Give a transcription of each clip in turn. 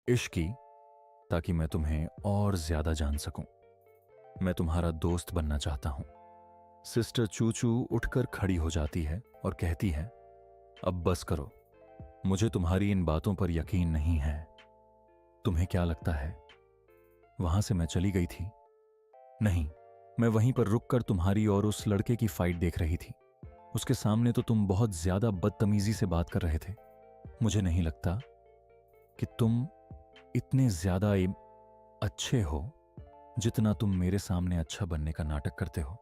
इश्क की, ताकि मैं तुम्हें और ज्यादा जान सकूं। मैं तुम्हारा दोस्त बनना चाहता हूं। सिस्टर चूचू उठकर खड़ी हो जाती है और कहती है, अब बस करो। मुझे तुम्हारी इन बातों पर यकीन नहीं है। तुम्हें क्या लगता है वहां से मैं चली गई थी? नहीं, मैं वहीं पर रुककर तुम्हारी और उस लड़के की फाइट देख रही थी। उसके सामने तो तुम बहुत ज्यादा बदतमीजी से बात कर रहे थे। मुझे नहीं लगता कि तुम इतने ज्यादा अच्छे हो जितना तुम मेरे सामने अच्छा बनने का नाटक करते हो।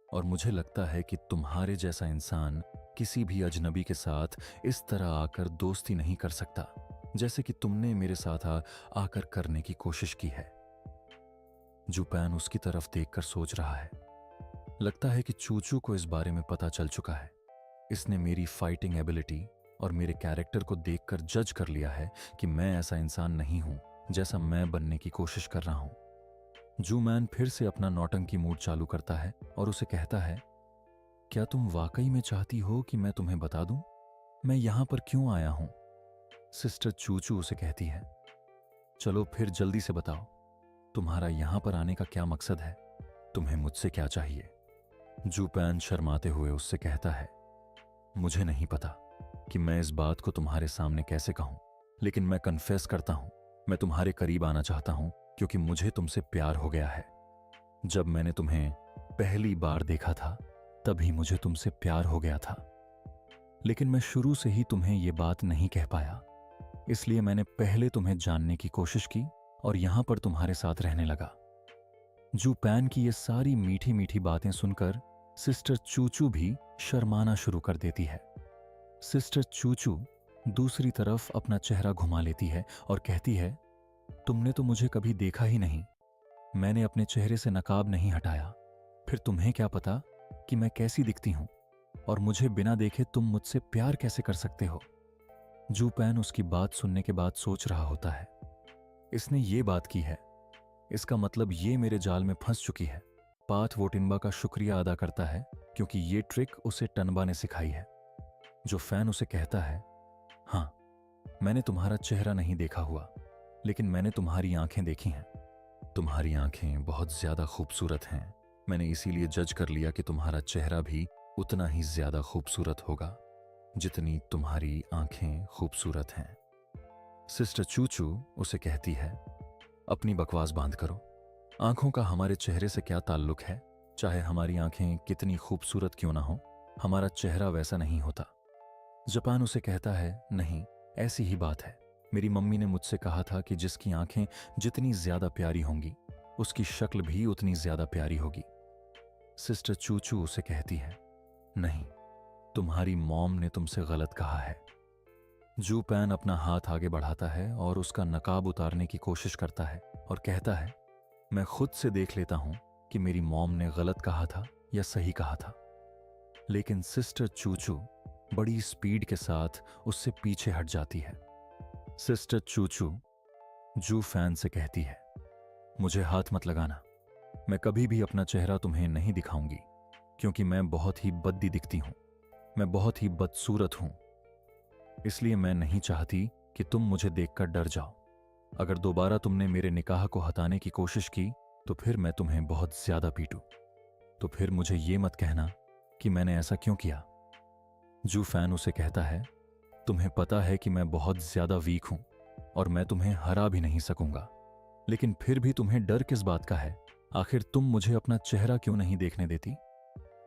और मुझे लगता है कि तुम्हारे जैसा इंसान किसी भी अजनबी के साथ इस तरह आकर दोस्ती नहीं कर सकता जैसे कि तुमने मेरे साथ आकर करने की कोशिश की है। जुपैन उसकी तरफ देखकर सोच रहा है। लगता है कि चूचू को इस बारे में पता चल चुका है। इसने मेरी फाइटिंग एबिलिटी और मेरे कैरेक्टर को देखकर जज कर लिया है कि मैं ऐसा इंसान नहीं हूं जैसा मैं बनने की कोशिश कर रहा हूं। जूमैन फिर से अपना नौटंकी मूड चालू करता है और उसे कहता है, क्या तुम वाकई में चाहती हो कि मैं तुम्हें बता दूं मैं यहां पर क्यों आया हूं? सिस्टर चूचू उसे कहती है, चलो फिर जल्दी से बताओ, तुम्हारा यहां पर आने का क्या मकसद है? तुम्हें मुझसे क्या चाहिए? जूपैन शर्माते हुए उससे कहता है, मुझे नहीं पता कि मैं इस बात को तुम्हारे सामने कैसे कहूं, लेकिन मैं कन्फेस करता हूं, मैं तुम्हारे करीब आना चाहता हूं क्योंकि मुझे तुमसे प्यार हो गया है। जब मैंने तुम्हें पहली बार देखा था तभी मुझे तुमसे प्यार हो गया था, लेकिन मैं शुरू से ही तुम्हें यह बात नहीं कह पाया। इसलिए मैंने पहले तुम्हें जानने की कोशिश की और यहां पर तुम्हारे साथ रहने लगा। जूपैन की ये सारी मीठी मीठी बातें सुनकर सिस्टर चूचू भी शर्माना शुरू कर देती है। सिस्टर चूचू दूसरी तरफ अपना चेहरा घुमा लेती है और कहती है, तुमने तो मुझे कभी देखा ही नहीं। मैंने अपने चेहरे से नकाब नहीं हटाया। फिर तुम्हें क्या पता कि मैं कैसी दिखती हूं और मुझे बिना देखे तुम मुझसे प्यार कैसे कर सकते हो? जूपैन उसकी बात सुनने के बाद सोच रहा होता है, इसने ये बात की है, इसका मतलब ये मेरे जाल में फंस चुकी है। पाथ वो टिनबा का शुक्रिया अदा करता है क्योंकि ये ट्रिक उसे टनबा ने सिखाई है। जो फैन उसे कहता है, हां, मैंने तुम्हारा चेहरा नहीं देखा हुआ, लेकिन मैंने तुम्हारी आंखें देखी हैं। तुम्हारी आंखें बहुत ज्यादा खूबसूरत हैं। मैंने इसीलिए जज कर लिया कि तुम्हारा चेहरा भी उतना ही ज्यादा खूबसूरत होगा जितनी तुम्हारी आंखें खूबसूरत हैं। सिस्टर चूचू उसे कहती है, अपनी बकवास बंद करो। आंखों का हमारे चेहरे से क्या ताल्लुक है? चाहे हमारी आंखें कितनी खूबसूरत क्यों ना हो, हमारा चेहरा वैसा नहीं होता। जापान उसे कहता है, नहीं, ऐसी ही बात है। मेरी मम्मी ने मुझसे कहा था कि जिसकी आंखें जितनी ज्यादा प्यारी होंगी उसकी शक्ल भी उतनी ज्यादा प्यारी होगी। सिस्टर चूचू उसे कहती है, नहीं, तुम्हारी मॉम ने तुमसे गलत कहा है। जूपैन अपना हाथ आगे बढ़ाता है और उसका नकाब उतारने की कोशिश करता है और कहता है, मैं खुद से देख लेता हूं कि मेरी मॉम ने गलत कहा था या सही कहा था। लेकिन सिस्टर चूचू बड़ी स्पीड के साथ उससे पीछे हट जाती है। सिस्टर चूचू जू फैन से कहती है, मुझे हाथ मत लगाना। मैं कभी भी अपना चेहरा तुम्हें नहीं दिखाऊंगी क्योंकि मैं बहुत ही बद्दी दिखती हूं। मैं बहुत ही बदसूरत हूं। इसलिए मैं नहीं चाहती कि तुम मुझे देखकर डर जाओ। अगर दोबारा तुमने मेरे निकाह को हटाने की कोशिश की तो फिर मैं तुम्हें बहुत ज्यादा पीटूं। तो फिर मुझे ये मत कहना कि मैंने ऐसा क्यों किया। जू फैन उसे कहता है, तुम्हें पता है कि मैं बहुत ज्यादा वीक हूं और मैं तुम्हें हरा भी नहीं सकूंगा, लेकिन फिर भी तुम्हें डर किस बात का है? आखिर तुम मुझे अपना चेहरा क्यों नहीं देखने देती?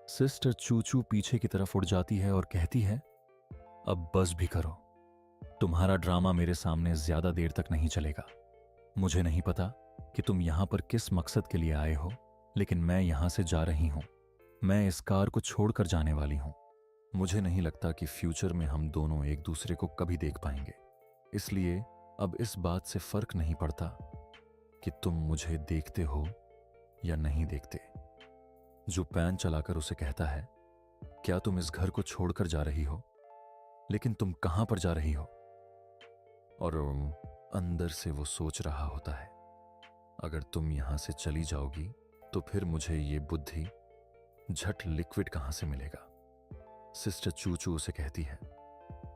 सिस्टर चूचू पीछे की तरफ उड़ जाती है और कहती है, अब बस भी करो। तुम्हारा ड्रामा मेरे सामने ज्यादा देर तक नहीं चलेगा। मुझे नहीं पता कि तुम यहां पर किस मकसद के लिए आए हो, लेकिन मैं यहां से जा रही हूं। मैं इस कार को छोड़कर जाने वाली हूं। मुझे नहीं लगता कि फ्यूचर में हम दोनों एक दूसरे को कभी देख पाएंगे। इसलिए अब इस बात से फर्क नहीं पड़ता कि तुम मुझे देखते हो या नहीं देखते। जो पैन चलाकर उसे कहता है, क्या तुम इस घर को छोड़कर जा रही हो? लेकिन तुम कहां पर जा रही हो? और अंदर से वो सोच रहा होता है, अगर तुम यहां से चली जाओगी तो फिर मुझे ये बुद्धि झट लिक्विड कहां से मिलेगा। सिस्टर चूचू उसे कहती है,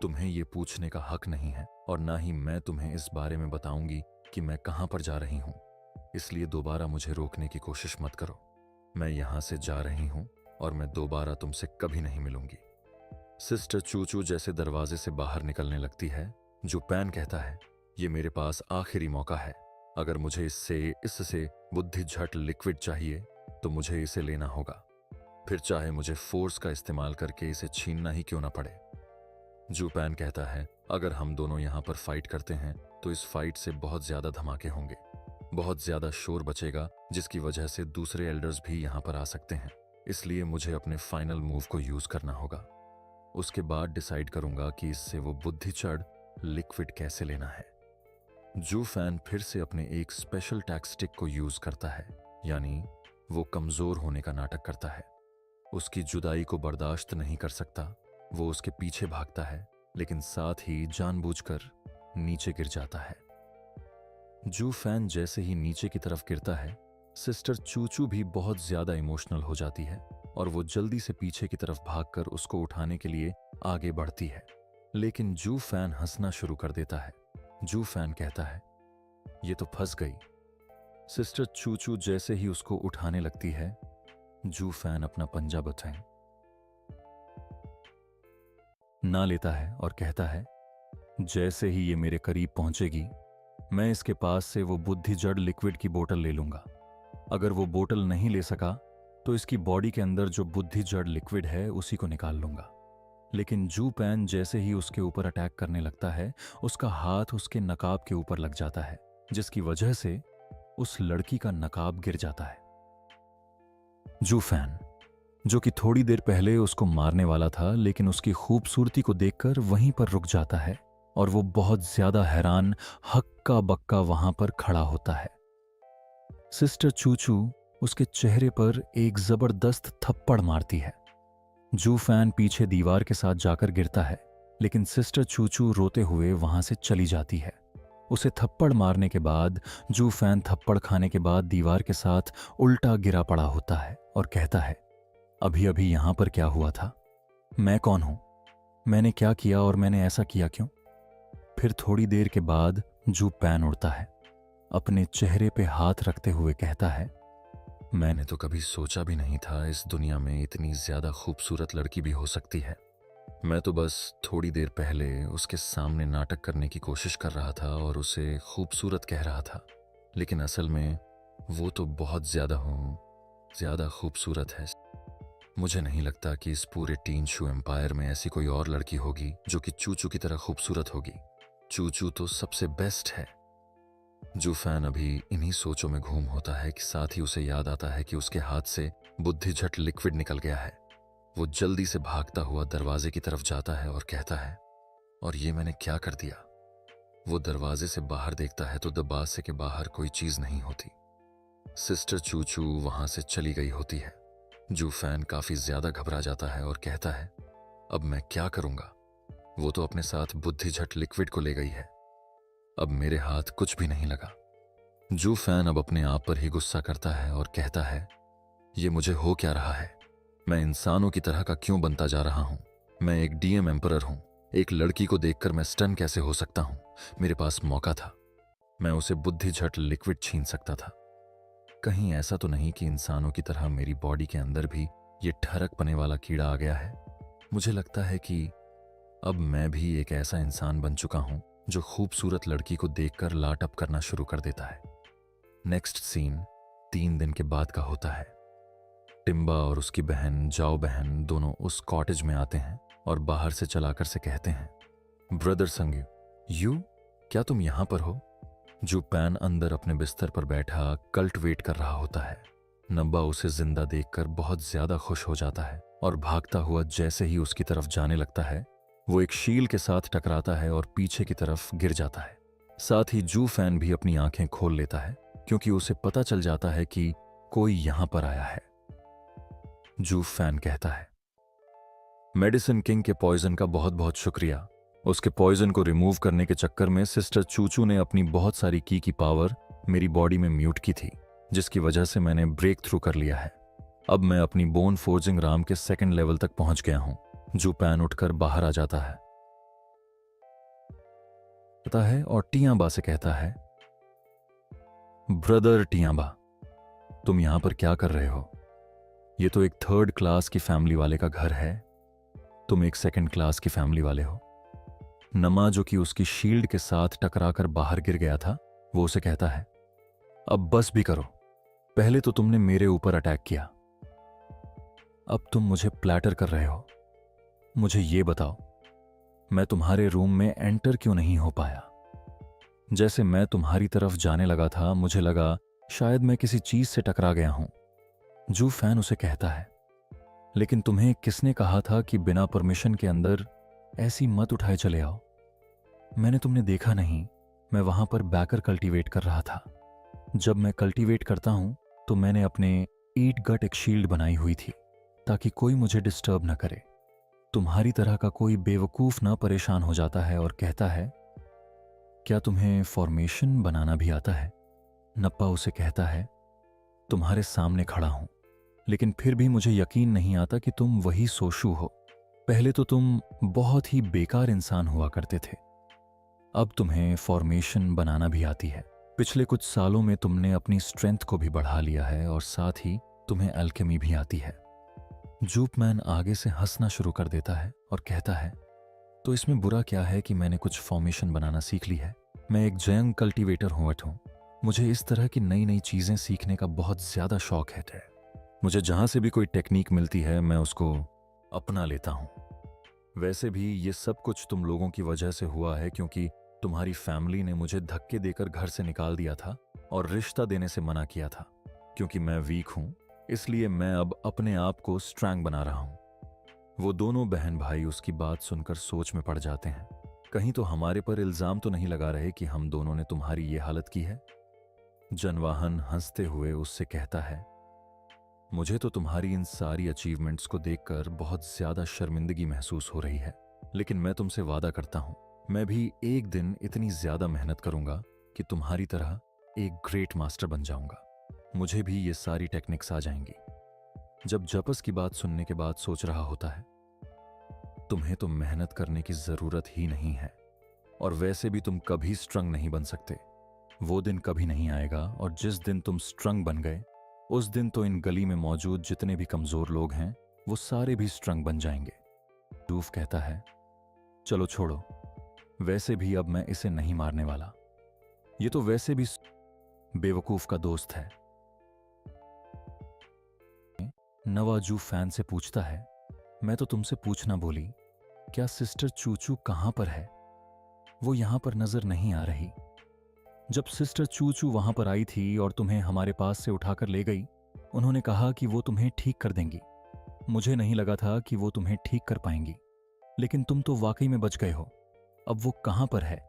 तुम्हें ये पूछने का हक नहीं है और ना ही मैं तुम्हें इस बारे में बताऊंगी कि मैं कहां पर जा रही हूं। इसलिए दोबारा मुझे रोकने की कोशिश मत करो। मैं यहां से जा रही हूं और मैं दोबारा तुमसे कभी नहीं मिलूंगी। सिस्टर चूचू जैसे दरवाजे से बाहर निकलने लगती है, जो पैन कहता है, ये मेरे पास आखिरी मौका है। अगर मुझे इससे बुद्धि झट लिक्विड चाहिए तो मुझे इसे लेना होगा, फिर चाहे मुझे फोर्स का इस्तेमाल करके इसे छीनना ही क्यों ना पड़े। जू पैन कहता है, अगर हम दोनों यहां पर फाइट करते हैं तो इस फाइट से बहुत ज्यादा धमाके होंगे, बहुत ज्यादा शोर बचेगा, जिसकी वजह से दूसरे एल्डर्स भी यहां पर आ सकते हैं। इसलिए मुझे अपने फाइनल मूव को यूज करना होगा। उसके बाद डिसाइड करूंगा कि इससे वो बुद्धि चढ़ लिक्विड कैसे लेना है। जू फैन फिर से अपने एक स्पेशल टैक्टिक को यूज करता है, यानी वो कमजोर होने का नाटक करता है। उसकी जुदाई को बर्दाश्त नहीं कर सकता, वो उसके पीछे भागता है, लेकिन साथ ही जानबूझकर नीचे गिर जाता है। जू फैन जैसे ही नीचे की तरफ गिरता है, सिस्टर चूचू भी बहुत ज्यादा इमोशनल हो जाती है और वो जल्दी से पीछे की तरफ भागकर उसको उठाने के लिए आगे बढ़ती है। लेकिन जू फैन हंसना शुरू कर देता है। जू फैन कहता है, ये तो फंस गई। सिस्टर चूचू जैसे ही उसको उठाने लगती है, जू फैन अपना पंजा बचाए ना लेता है और कहता है, जैसे ही ये मेरे करीब पहुंचेगी, मैं इसके पास से वो बुद्धि जड़ लिक्विड की बोतल ले लूंगा। अगर वो बोतल नहीं ले सका तो इसकी बॉडी के अंदर जो बुद्धि जड़ लिक्विड है उसी को निकाल लूंगा। लेकिन जू पैन जैसे ही उसके ऊपर अटैक करने लगता है, उसका हाथ उसके नकाब के ऊपर लग जाता है, जिसकी वजह से उस लड़की का नकाब गिर जाता है। जू फैन, जो कि थोड़ी देर पहले उसको मारने वाला था, लेकिन उसकी खूबसूरती को देखकर वहीं पर रुक जाता है और वो बहुत ज्यादा हैरान हक्का बक्का वहां पर खड़ा होता है। सिस्टर चूचू उसके चेहरे पर एक जबरदस्त थप्पड़ मारती है। जू फैन पीछे दीवार के साथ जाकर गिरता है, लेकिन सिस्टर चूचू रोते हुए वहां से चली जाती है। उसे थप्पड़ मारने के बाद जू फैन थप्पड़ खाने के बाद दीवार के साथ उल्टा गिरा पड़ा होता है और कहता है, अभी अभी यहां पर क्या हुआ था? मैं कौन हूं? मैंने क्या किया और मैंने ऐसा किया क्यों? फिर थोड़ी देर के बाद जू पैन उड़ता है, अपने चेहरे पे हाथ रखते हुए कहता है, मैंने तो कभी सोचा भी नहीं था इस दुनिया में इतनी ज्यादा खूबसूरत लड़की भी हो सकती है। मैं तो बस थोड़ी देर पहले उसके सामने नाटक करने की कोशिश कर रहा था और उसे खूबसूरत कह रहा था, लेकिन असल में वो तो बहुत ज्यादा खूबसूरत है। मुझे नहीं लगता कि इस पूरे टीन शू एम्पायर में ऐसी कोई और लड़की होगी जो कि चूचू की तरह खूबसूरत होगी। चूचू तो सबसे बेस्ट है। जू फैन अभी इन्हीं सोचों में घूम होता है कि साथ ही उसे याद आता है कि उसके हाथ से बुद्धि झट लिक्विड निकल गया है। वो जल्दी से भागता हुआ दरवाजे की तरफ जाता है और कहता है, और ये मैंने क्या कर दिया? वो दरवाजे से बाहर देखता है तो दरवाजे के बाहर कोई चीज नहीं होती। सिस्टर चूचू वहां से चली गई होती है। जू फैन काफी ज्यादा घबरा जाता है और कहता है, अब मैं क्या करूंगा? वो तो अपने साथ बुद्धि झट लिक्विड को ले गई है, अब मेरे हाथ कुछ भी नहीं लगा। जू फैन अब अपने आप पर ही गुस्सा करता है और कहता है, ये मुझे हो क्या रहा है? मैं इंसानों की तरह का क्यों बनता जा रहा हूं? मैं एक डीएम एम्परर हूं। एक लड़की को देखकर मैं स्टन कैसे हो सकता हूं? मेरे पास मौका था, मैं उसे बुद्धि झट लिक्विड छीन सकता था। कहीं ऐसा तो नहीं कि इंसानों की तरह मेरी बॉडी के अंदर भी ये ठरक पने वाला कीड़ा आ गया है? मुझे लगता है कि अब मैं भी एक ऐसा इंसान बन चुका हूं जो खूबसूरत लड़की को देखकर लाटअप करना शुरू कर देता है। नेक्स्ट सीन 3 दिन के बाद का होता है। टिम्बा और उसकी बहन जाओ बहन दोनों उस कॉटेज में आते हैं और बाहर से चलाकर से कहते हैं, ब्रदर संग यू, क्या तुम यहां पर हो? जो पैन अंदर अपने बिस्तर पर बैठा कल्टिवेट कर रहा होता है। नब्बा उसे जिंदा देखकर बहुत ज्यादा खुश हो जाता है और भागता हुआ जैसे ही उसकी तरफ जाने लगता है, वो एक शील के साथ टकराता है और पीछे की तरफ गिर जाता है। साथ ही जू फैन भी अपनी आंखें खोल लेता है क्योंकि उसे पता चल जाता है कि कोई यहां पर आया है। जू फैन कहता है, मेडिसिन किंग के पॉइजन का बहुत बहुत शुक्रिया। उसके पॉइजन को रिमूव करने के चक्कर में सिस्टर चूचू ने अपनी बहुत सारी की पावर मेरी बॉडी में म्यूट की थी, जिसकी वजह से मैंने ब्रेक थ्रू कर लिया है। अब मैं अपनी बोन फोर्जिंग राम के 2nd लेवल तक पहुंच गया हूं। जू पैन उठकर बाहर आ जाता है। कहता है और टियांबा से कहता है, ब्रदर टियांबा, तुम यहां पर क्या कर रहे हो? ये तो एक थर्ड क्लास की फैमिली वाले का घर है, तुम एक सेकंड क्लास की फैमिली वाले हो। नमा, जो कि उसकी शील्ड के साथ टकराकर बाहर गिर गया था, वो उसे कहता है, अब बस भी करो, पहले तो तुमने मेरे ऊपर अटैक किया, अब तुम मुझे प्लैटर कर रहे हो। मुझे ये बताओ, मैं तुम्हारे रूम में एंटर क्यों नहीं हो पाया? जैसे मैं तुम्हारी तरफ जाने लगा था, मुझे लगा शायद मैं किसी चीज से टकरा गया हूं। जू फैन उसे कहता है, लेकिन तुम्हें किसने कहा था कि बिना परमिशन के अंदर ऐसी मत उठाए चले आओ? मैंने तुमने देखा नहीं, मैं वहां पर बैकर कल्टीवेट कर रहा था। जब मैं कल्टीवेट करता हूं तो मैंने अपने ईट गट एक शील्ड बनाई हुई थी ताकि कोई मुझे डिस्टर्ब ना करे। तुम्हारी तरह का कोई बेवकूफ ना परेशान हो जाता है और कहता है, क्या तुम्हें फॉर्मेशन बनाना भी आता है? नप्पा उसे कहता है, तुम्हारे सामने खड़ा हूं, लेकिन फिर भी मुझे यकीन नहीं आता कि तुम वही सोशु हो। पहले तो तुम बहुत ही बेकार इंसान हुआ करते थे, अब तुम्हें फॉर्मेशन बनाना भी आती है। पिछले कुछ सालों में तुमने अपनी स्ट्रेंथ को भी बढ़ा लिया है और साथ ही तुम्हें अल्केमी भी आती है। जूपमैन आगे से हंसना शुरू कर देता है और कहता है, तो इसमें बुरा क्या है कि मैंने कुछ फॉर्मेशन बनाना सीख ली है? मैं एक जयंग कल्टीवेटर हूं। मुझे इस तरह की नई नई चीजें सीखने का बहुत ज्यादा शौक है। मुझे जहां से भी कोई टेक्निक मिलती है मैं उसको अपना लेता हूं। वैसे भी ये सब कुछ तुम लोगों की वजह से हुआ है, क्योंकि तुम्हारी फैमिली ने मुझे धक्के देकर घर से निकाल दिया था और रिश्ता देने से मना किया था। क्योंकि मैं वीक हूं, इसलिए मैं अब अपने आप को स्ट्रांग बना रहा हूं। वो दोनों बहन भाई उसकी बात सुनकर सोच में पड़ जाते हैं। कहीं तो हमारे पर इल्जाम तो नहीं लगा रहे कि हम दोनों ने तुम्हारी ये हालत की है? जनवाहन हंसते हुए उससे कहता है, मुझे तो तुम्हारी इन सारी अचीवमेंट्स को देखकर बहुत ज्यादा शर्मिंदगी महसूस हो रही है, लेकिन मैं तुमसे वादा करता हूं, मैं भी एक दिन इतनी ज्यादा मेहनत करूंगा कि तुम्हारी तरह एक ग्रेट मास्टर बन जाऊंगा। मुझे भी ये सारी टेक्निक्स आ जाएंगी। जब जपस की बात सुनने के बाद सोच रहा होता है, तुम्हें तो मेहनत करने की जरूरत ही नहीं है, और वैसे भी तुम कभी स्ट्रंग नहीं बन सकते। वो दिन कभी नहीं आएगा, और जिस दिन तुम स्ट्रंग बन गए, उस दिन तो इन गली में मौजूद जितने भी कमजोर लोग हैं वो सारे भी स्ट्रंग बन जाएंगे। डूफ कहता है, चलो छोड़ो, वैसे भी अब मैं इसे नहीं मारने वाला, ये तो वैसे भी बेवकूफ का दोस्त है। नवाजू फैन से पूछता है, मैं तो तुमसे पूछना भूली, क्या सिस्टर चूचू कहां पर है? वो यहां पर नजर नहीं आ रही। जब सिस्टर चूचू वहां पर आई थी और तुम्हें हमारे पास से उठाकर ले गई, उन्होंने कहा कि वो तुम्हें ठीक कर देंगी। मुझे नहीं लगा था कि वो तुम्हें ठीक कर पाएंगी, लेकिन तुम तो वाकई में बच गए हो। अब वो कहां पर है?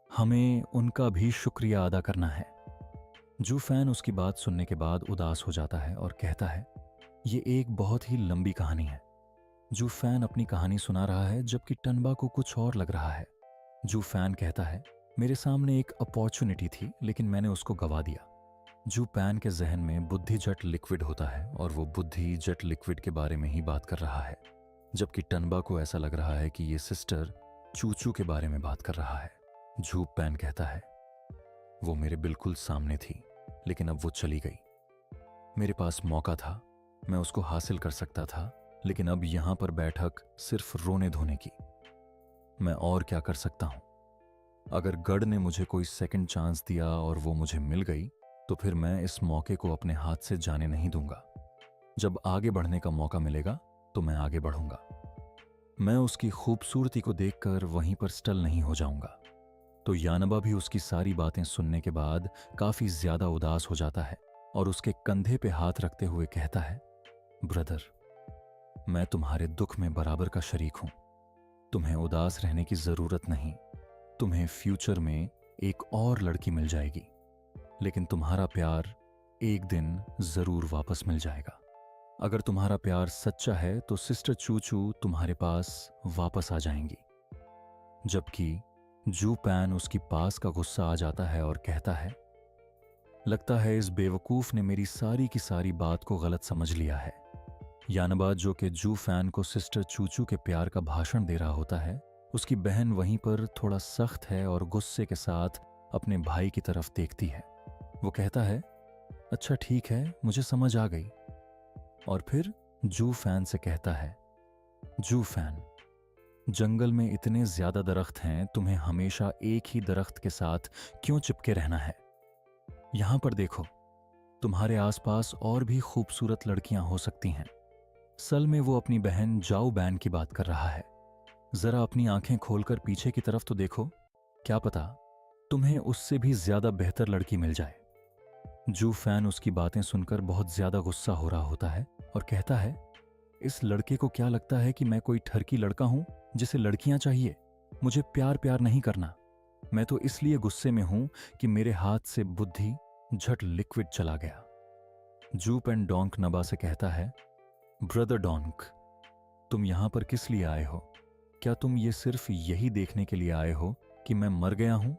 हमें उनका भी शुक्रिया अदा करना है। जू फैन उसकी बात सुनने के बाद उदास हो जाता है और कहता है, ये एक बहुत ही लंबी कहानी है। जू फैन अपनी कहानी सुना रहा है जबकि टनबा को कुछ और लग रहा है। जू फैन कहता है, मेरे सामने एक अपॉर्चुनिटी थी, लेकिन मैंने उसको गवा दिया। जू पैन के जहन में बुद्धि जेट लिक्विड होता है और वो बुद्धि जेट लिक्विड के बारे में ही बात कर रहा है, जबकि टनबा को ऐसा लग रहा है कि ये सिस्टर चूचू के बारे में बात कर रहा है। जू पैन कहता है, वो मेरे बिल्कुल सामने थी, लेकिन अब वो चली गई। मेरे पास मौका था, मैं उसको हासिल कर सकता था, लेकिन अब यहां पर बैठक सिर्फ रोने धोने की। मैं और क्या कर सकता हूं? अगर गढ़ ने मुझे कोई सेकंड चांस दिया और वो मुझे मिल गई, तो फिर मैं इस मौके को अपने हाथ से जाने नहीं दूंगा। जब आगे बढ़ने का मौका मिलेगा तो मैं आगे बढ़ूंगा। मैं उसकी खूबसूरती को देखकर वहीं पर स्टल नहीं हो जाऊंगा। तो यानबा भी उसकी सारी बातें सुनने के बाद काफी ज्यादा उदास हो जाता है और उसके कंधे पे हाथ रखते हुए कहता है, ब्रदर, मैं तुम्हारे दुख में बराबर का शरीक हूं। तुम्हें उदास रहने की जरूरत नहीं। तुम्हें फ्यूचर में एक और लड़की मिल जाएगी, लेकिन तुम्हारा प्यार एक दिन जरूर वापस मिल जाएगा। अगर तुम्हारा प्यार सच्चा है तो सिस्टर चूचू तुम्हारे पास वापस आ जाएंगी। जबकि जू पैन उसकी पास का गुस्सा आ जाता है और कहता है, लगता है इस बेवकूफ ने मेरी सारी की सारी बात को गलत समझ लिया है। यानबा, जो कि जू फैन को सिस्टर चूचू के प्यार का भाषण दे रहा होता है, उसकी बहन वहीं पर थोड़ा सख्त है और गुस्से के साथ अपने भाई की तरफ देखती है। वो कहता है, अच्छा ठीक है, मुझे समझ आ गई। और फिर जू फैन से कहता है, जू फैन, जंगल में इतने ज्यादा दरख्त हैं, तुम्हें हमेशा एक ही दरख्त के साथ क्यों चिपके रहना है? यहां पर देखो, तुम्हारे आसपास और भी खूबसूरत लड़कियां हो सकती हैं। सल में वो अपनी बहन जाओ बैन की बात कर रहा है। जरा अपनी आंखें खोलकर पीछे की तरफ तो देखो, क्या पता तुम्हें उससे भी ज्यादा बेहतर लड़की मिल जाए। जू फैन उसकी बातें सुनकर बहुत ज्यादा गुस्सा हो रहा होता है और कहता है, इस लड़के को क्या लगता है कि मैं कोई ठरकी लड़का हूं जिसे लड़कियां चाहिए? मुझे प्यार प्यार नहीं करना। मैं तो इसलिए गुस्से में हूं कि मेरे हाथ से बुद्धि झट लिक्विड चला गया। जूप एंड डोंक नबा से कहता है, ब्रदर डोंक, तुम यहां पर किस लिए आए हो? क्या तुम ये सिर्फ यही देखने के लिए आए हो कि मैं मर गया हूं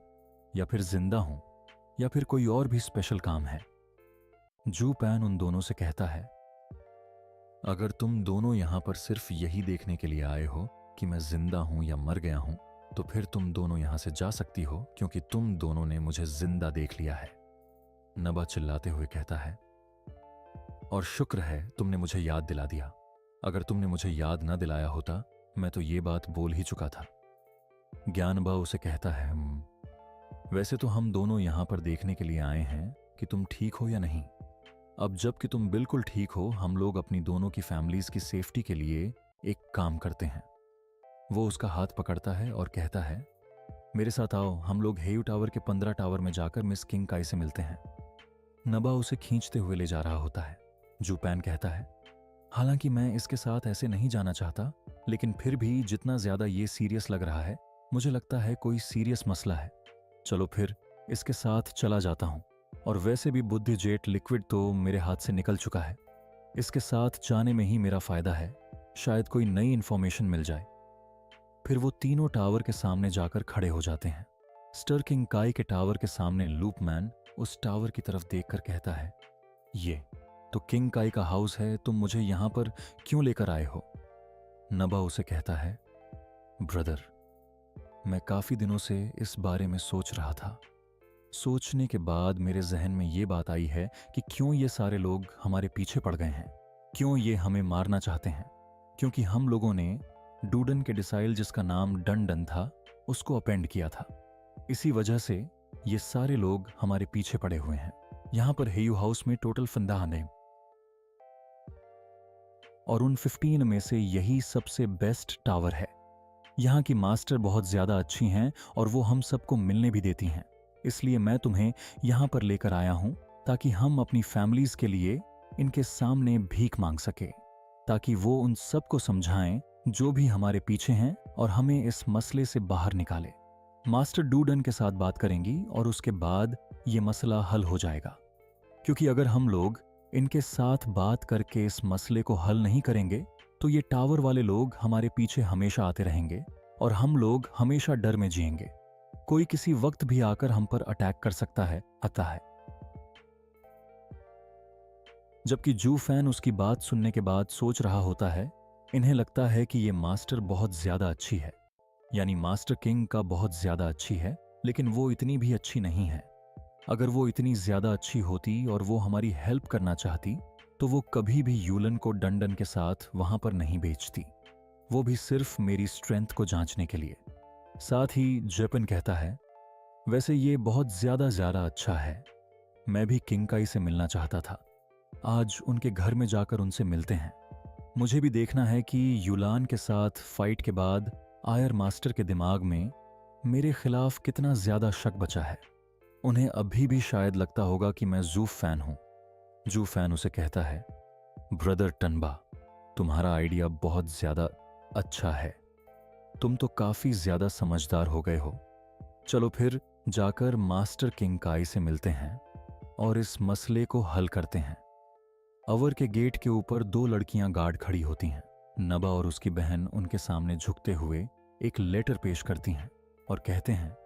या फिर जिंदा हूं, या फिर कोई और भी स्पेशल काम है? जू पैन उन दोनों से कहता है, अगर तुम दोनों यहां पर सिर्फ यही देखने के लिए आए हो कि मैं जिंदा हूं या मर गया हूं, तो फिर तुम दोनों यहां से जा सकती हो, क्योंकि तुम दोनों ने मुझे जिंदा देख लिया है। नबा चिल्लाते हुए कहता है, और शुक्र है तुमने मुझे याद दिला दिया। अगर तुमने मुझे याद न दिलाया होता, मैं तो ये बात बोल ही चुका था। ज्ञानबा उसे कहता है, वैसे तो हम दोनों यहां पर देखने के लिए आए हैं कि तुम ठीक हो या नहीं। अब जबकि तुम बिल्कुल ठीक हो, हम लोग अपनी दोनों की फैमिलीज की सेफ्टी के लिए एक काम करते हैं। वो उसका हाथ पकड़ता है और कहता है, मेरे साथ आओ, हम लोग हेयू टावर के 15 टावर में जाकर मिस किंग काई से मिलते हैं। नबा उसे खींचते हुए ले जा रहा होता है। जूपैन कहता है, हालांकि मैं इसके साथ ऐसे नहीं जाना चाहता, लेकिन फिर भी जितना ज्यादा ये सीरियस लग रहा है, मुझे लगता है कोई सीरियस मसला है। चलो फिर इसके साथ चला जाता हूं। और वैसे भी बुद्धि जेट लिक्विड तो मेरे हाथ से निकल चुका है। इसके साथ जाने में ही मेरा फायदा है, शायद कोई नई इंफॉर्मेशन मिल जाए। फिर वो तीनों टावर के सामने जाकर खड़े हो जाते हैं। स्टर किंग काई के टावर के सामने लूपमैन उस टावर की तरफ देखकर कहता है, ये तो किंग काई का हाउस है, तुम मुझे यहां पर क्यों लेकर आए हो? नबा उसे कहता है, ब्रदर, मैं काफी दिनों से इस बारे में सोच रहा था। सोचने के बाद मेरे जहन में ये बात आई है कि क्यों ये सारे लोग हमारे पीछे पड़ गए हैं, क्यों ये हमें मारना चाहते हैं। क्योंकि हम लोगों ने डूडन के डिसाइल, जिसका नाम डन डन था, उसको अपेंड किया था। इसी वजह से ये सारे लोग हमारे पीछे पड़े हुए हैं। यहां पर हेयू हाउस में टोटल 15 हैं और उन 15 में से यही सबसे बेस्ट टावर है। यहाँ की मास्टर बहुत ज्यादा अच्छी हैं और वो हम सबको मिलने भी देती हैं। इसलिए मैं तुम्हें यहाँ पर लेकर आया हूँ ताकि हम अपनी फैमिलीज के लिए इनके सामने भीख मांग सके, ताकि वो उन सबको समझाएं जो भी हमारे पीछे हैं और हमें इस मसले से बाहर निकाले। मास्टर डूडन के साथ बात करेंगी और उसके बाद ये मसला हल हो जाएगा। क्योंकि अगर हम लोग इनके साथ बात करके इस मसले को हल नहीं करेंगे, तो ये टावर वाले लोग हमारे पीछे हमेशा आते रहेंगे और हम लोग हमेशा डर में जिएंगे। कोई किसी वक्त भी आकर हम पर अटैक कर सकता है, आता है। जबकि जू फैन उसकी बात सुनने के बाद सोच रहा होता है, इन्हें लगता है कि ये मास्टर बहुत ज्यादा अच्छी है, यानी मास्टर किंग का बहुत ज्यादा अच्छी है, लेकिन वो इतनी भी अच्छी नहीं है। अगर वो इतनी ज्यादा अच्छी होती और वो हमारी हेल्प करना चाहती, तो वो कभी भी यूलन को डंडन के साथ वहां पर नहीं भेजती, वो भी सिर्फ मेरी स्ट्रेंथ को जांचने के लिए। साथ ही जेपन कहता है, वैसे ये बहुत ज्यादा अच्छा है। मैं भी किंग काई से मिलना चाहता था। आज उनके घर में जाकर उनसे मिलते हैं। मुझे भी देखना है कि यूलान के साथ फाइट के बाद आयर मास्टर के दिमाग में मेरे खिलाफ कितना ज्यादा शक बचा है। उन्हें अभी भी शायद लगता होगा कि मैं जू फैन हूं। जू फैन उसे कहता है, ब्रदर टनबा, तुम्हारा आइडिया बहुत ज्यादा अच्छा है। तुम तो काफी ज्यादा समझदार हो गए हो। चलो फिर जाकर मास्टर किंग काई से मिलते हैं और इस मसले को हल करते हैं। अवर के गेट के ऊपर 2 लड़कियां गार्ड खड़ी होती हैं। नबा और उसकी बहन उनके सामने झुकते हुए एक लेटर पेश करती हैं और कहते हैं,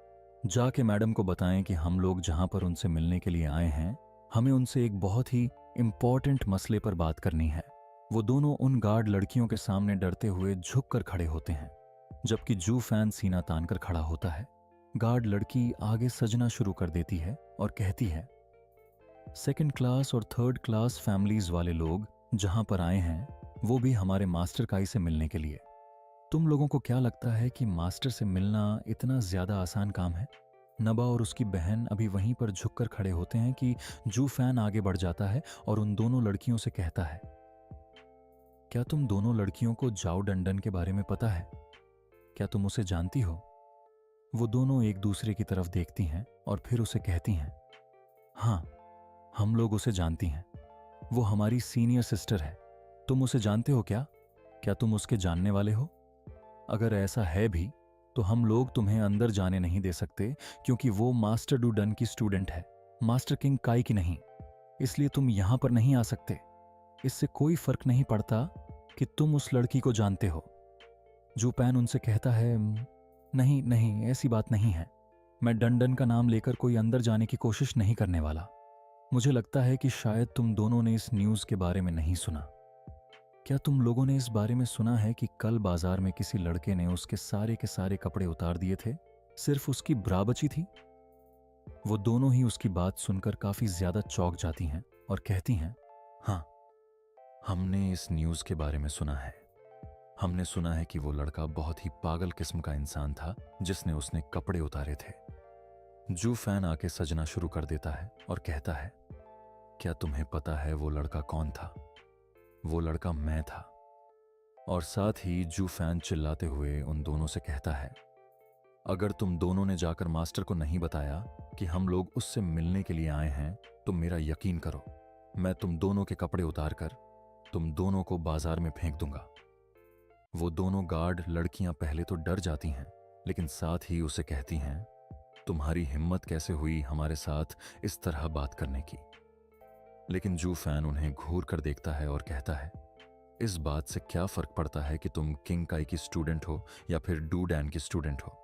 जाके मैडम को बताएं कि हम लोग जहां पर उनसे मिलने के लिए आए हैं, हमें उनसे एक बहुत ही इंपॉर्टेंट मसले पर बात करनी है। वो दोनों उन गार्ड लड़कियों के सामने डरते हुए झुक कर खड़े होते हैं। जबकि जू फैन सीना तानकर खड़ा होता है। गार्ड लड़की आगे सजना शुरू कर देती है और कहती है, सेकंड क्लास और थर्ड क्लास फैमिलीज वाले लोग जहां पर आए हैं वो भी हमारे मास्टर काई से मिलने के लिए। तुम लोगों को क्या लगता है कि मास्टर से मिलना इतना ज्यादा आसान काम है? नबा और उसकी बहन अभी वहीं पर झुककर खड़े होते हैं कि जू फैन आगे बढ़ जाता है और उन दोनों लड़कियों से कहता है, क्या तुम दोनों लड़कियों को जाओ डंडन के बारे में पता है? क्या तुम उसे जानती हो? वो दोनों एक दूसरे की तरफ देखती हैं और फिर उसे कहती हैं, हाँ, हम लोग उसे जानती हैं। वो हमारी सीनियर सिस्टर है। तुम उसे जानते हो क्या? क्या तुम उसके जानने वाले हो? अगर ऐसा है भी तो हम लोग तुम्हें अंदर जाने नहीं दे सकते, क्योंकि वो मास्टर डू डन की स्टूडेंट है, मास्टर किंग काई की नहीं। इसलिए तुम यहां पर नहीं आ सकते। इससे कोई फर्क नहीं पड़ता कि तुम उस लड़की को जानते हो। जू पैन उनसे कहता है, नहीं नहीं, ऐसी बात नहीं है। मैं डंडन का नाम लेकर कोई अंदर जाने की कोशिश नहीं करने वाला। मुझे लगता है कि शायद तुम दोनों ने इस न्यूज़ के बारे में नहीं सुना। क्या तुम लोगों ने इस बारे में सुना है कि कल बाजार में किसी लड़के ने उसके सारे के सारे कपड़े उतार दिए थे? सिर्फ उसकी ब्रा बची थी। वो दोनों ही उसकी बात सुनकर काफी ज्यादा चौंक जाती हैं और कहती हैं, हाँ, हमने इस न्यूज़ के बारे में सुना है। हमने सुना है कि वो लड़का बहुत ही पागल किस्म का इंसान था जिसने उसने कपड़े उतारे थे। जू फैन आके सजना शुरू कर देता है और कहता है, क्या तुम्हें पता है वो लड़का कौन था? वो लड़का मैं था। और साथ ही जू फैन चिल्लाते हुए उन दोनों से कहता है, अगर तुम दोनों ने जाकर मास्टर को नहीं बताया कि हम लोग उससे मिलने के लिए आए हैं तो मेरा यकीन करो, मैं तुम दोनों के कपड़े उतार कर तुम दोनों को बाजार में फेंक दूंगा। वो दोनों गार्ड लड़कियां पहले तो डर जाती हैं, लेकिन साथ ही उसे कहती हैं, तुम्हारी हिम्मत कैसे हुई हमारे साथ इस तरह बात करने की? लेकिन जू फैन उन्हें घूर कर देखता है और कहता है, इस बात से क्या फर्क पड़ता है कि तुम किंग काई की स्टूडेंट हो या फिर डू डैन की स्टूडेंट हो।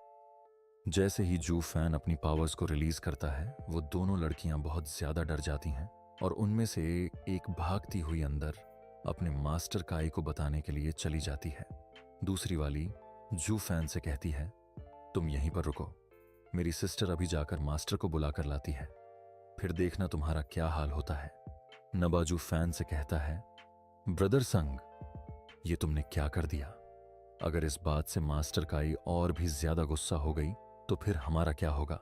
जैसे ही जू फैन अपनी पावर्स को रिलीज करता है, वो दोनों लड़कियां बहुत ज्यादा डर जाती हैं और उनमें से एक भागती हुई अंदर अपने मास्टर काई को बताने के लिए चली जाती है। दूसरी वाली जू फैन से कहती है, तुम यहीं पर रुको, मेरी सिस्टर अभी जाकर मास्टर को बुलाकर लाती है, फिर देखना तुम्हारा क्या हाल होता है। नबा जू फैन से कहता है, ब्रदर संग, ये तुमने क्या कर दिया? अगर इस बात से मास्टर काई और भी ज्यादा गुस्सा हो गई तो फिर हमारा क्या होगा?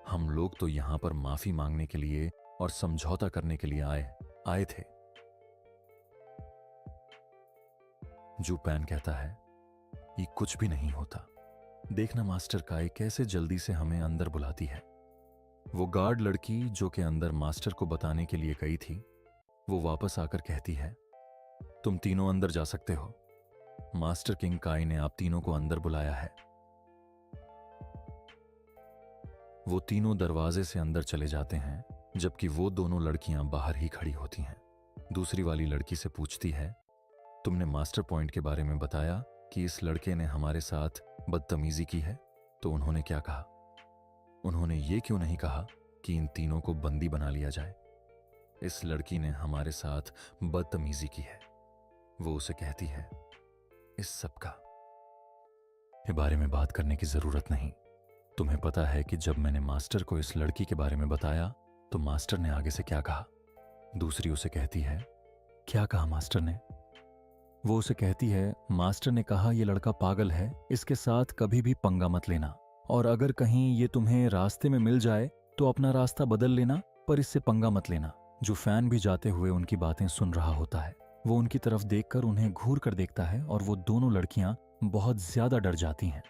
हम लोग तो यहां पर माफी मांगने के लिए और समझौता करने के लिए आए थे। जू पैन कहता है, ये कुछ भी नहीं होता। देखना मास्टर काई कैसे जल्दी से हमें अंदर बुलाती है। वो गार्ड लड़की जो कि अंदर मास्टर को बताने के लिए गई थी, वो वापस आकर कहती है, तुम तीनों अंदर जा सकते हो। मास्टर किंग काई ने आप तीनों को अंदर बुलाया है। वो तीनों दरवाजे से अंदर चले जाते हैं, जबकि वो दोनों लड़कियां बाहर ही खड़ी होती हैं। दूसरी वाली लड़की से पूछती है, तुमने मास्टर पॉइंट के बारे में बताया कि इस लड़के ने हमारे साथ बदतमीजी की है, तो उन्होंने क्या कहा? उन्होंने ये क्यों नहीं कहा कि इन तीनों को बंदी बना लिया जाए? इस लड़की ने हमारे साथ बदतमीजी की है। वो उसे कहती है, इस सब का के बारे में बात करने की जरूरत नहीं। तुम्हें पता है कि जब मैंने मास्टर को इस लड़की के बारे में बताया तो मास्टर ने आगे से क्या कहा? दूसरी उसे कहती है, क्या कहा मास्टर ने? वो उसे कहती है, मास्टर ने कहा ये लड़का पागल है, इसके साथ कभी भी पंगा मत लेना, और अगर कहीं ये तुम्हें रास्ते में मिल जाए तो अपना रास्ता बदल लेना, पर इससे पंगा मत लेना। जो फैन भी जाते हुए उनकी बातें सुन रहा होता है, वो उनकी तरफ देखकर उन्हें घूर कर देखता है और वो दोनों लड़कियां बहुत ज्यादा डर जाती हैं।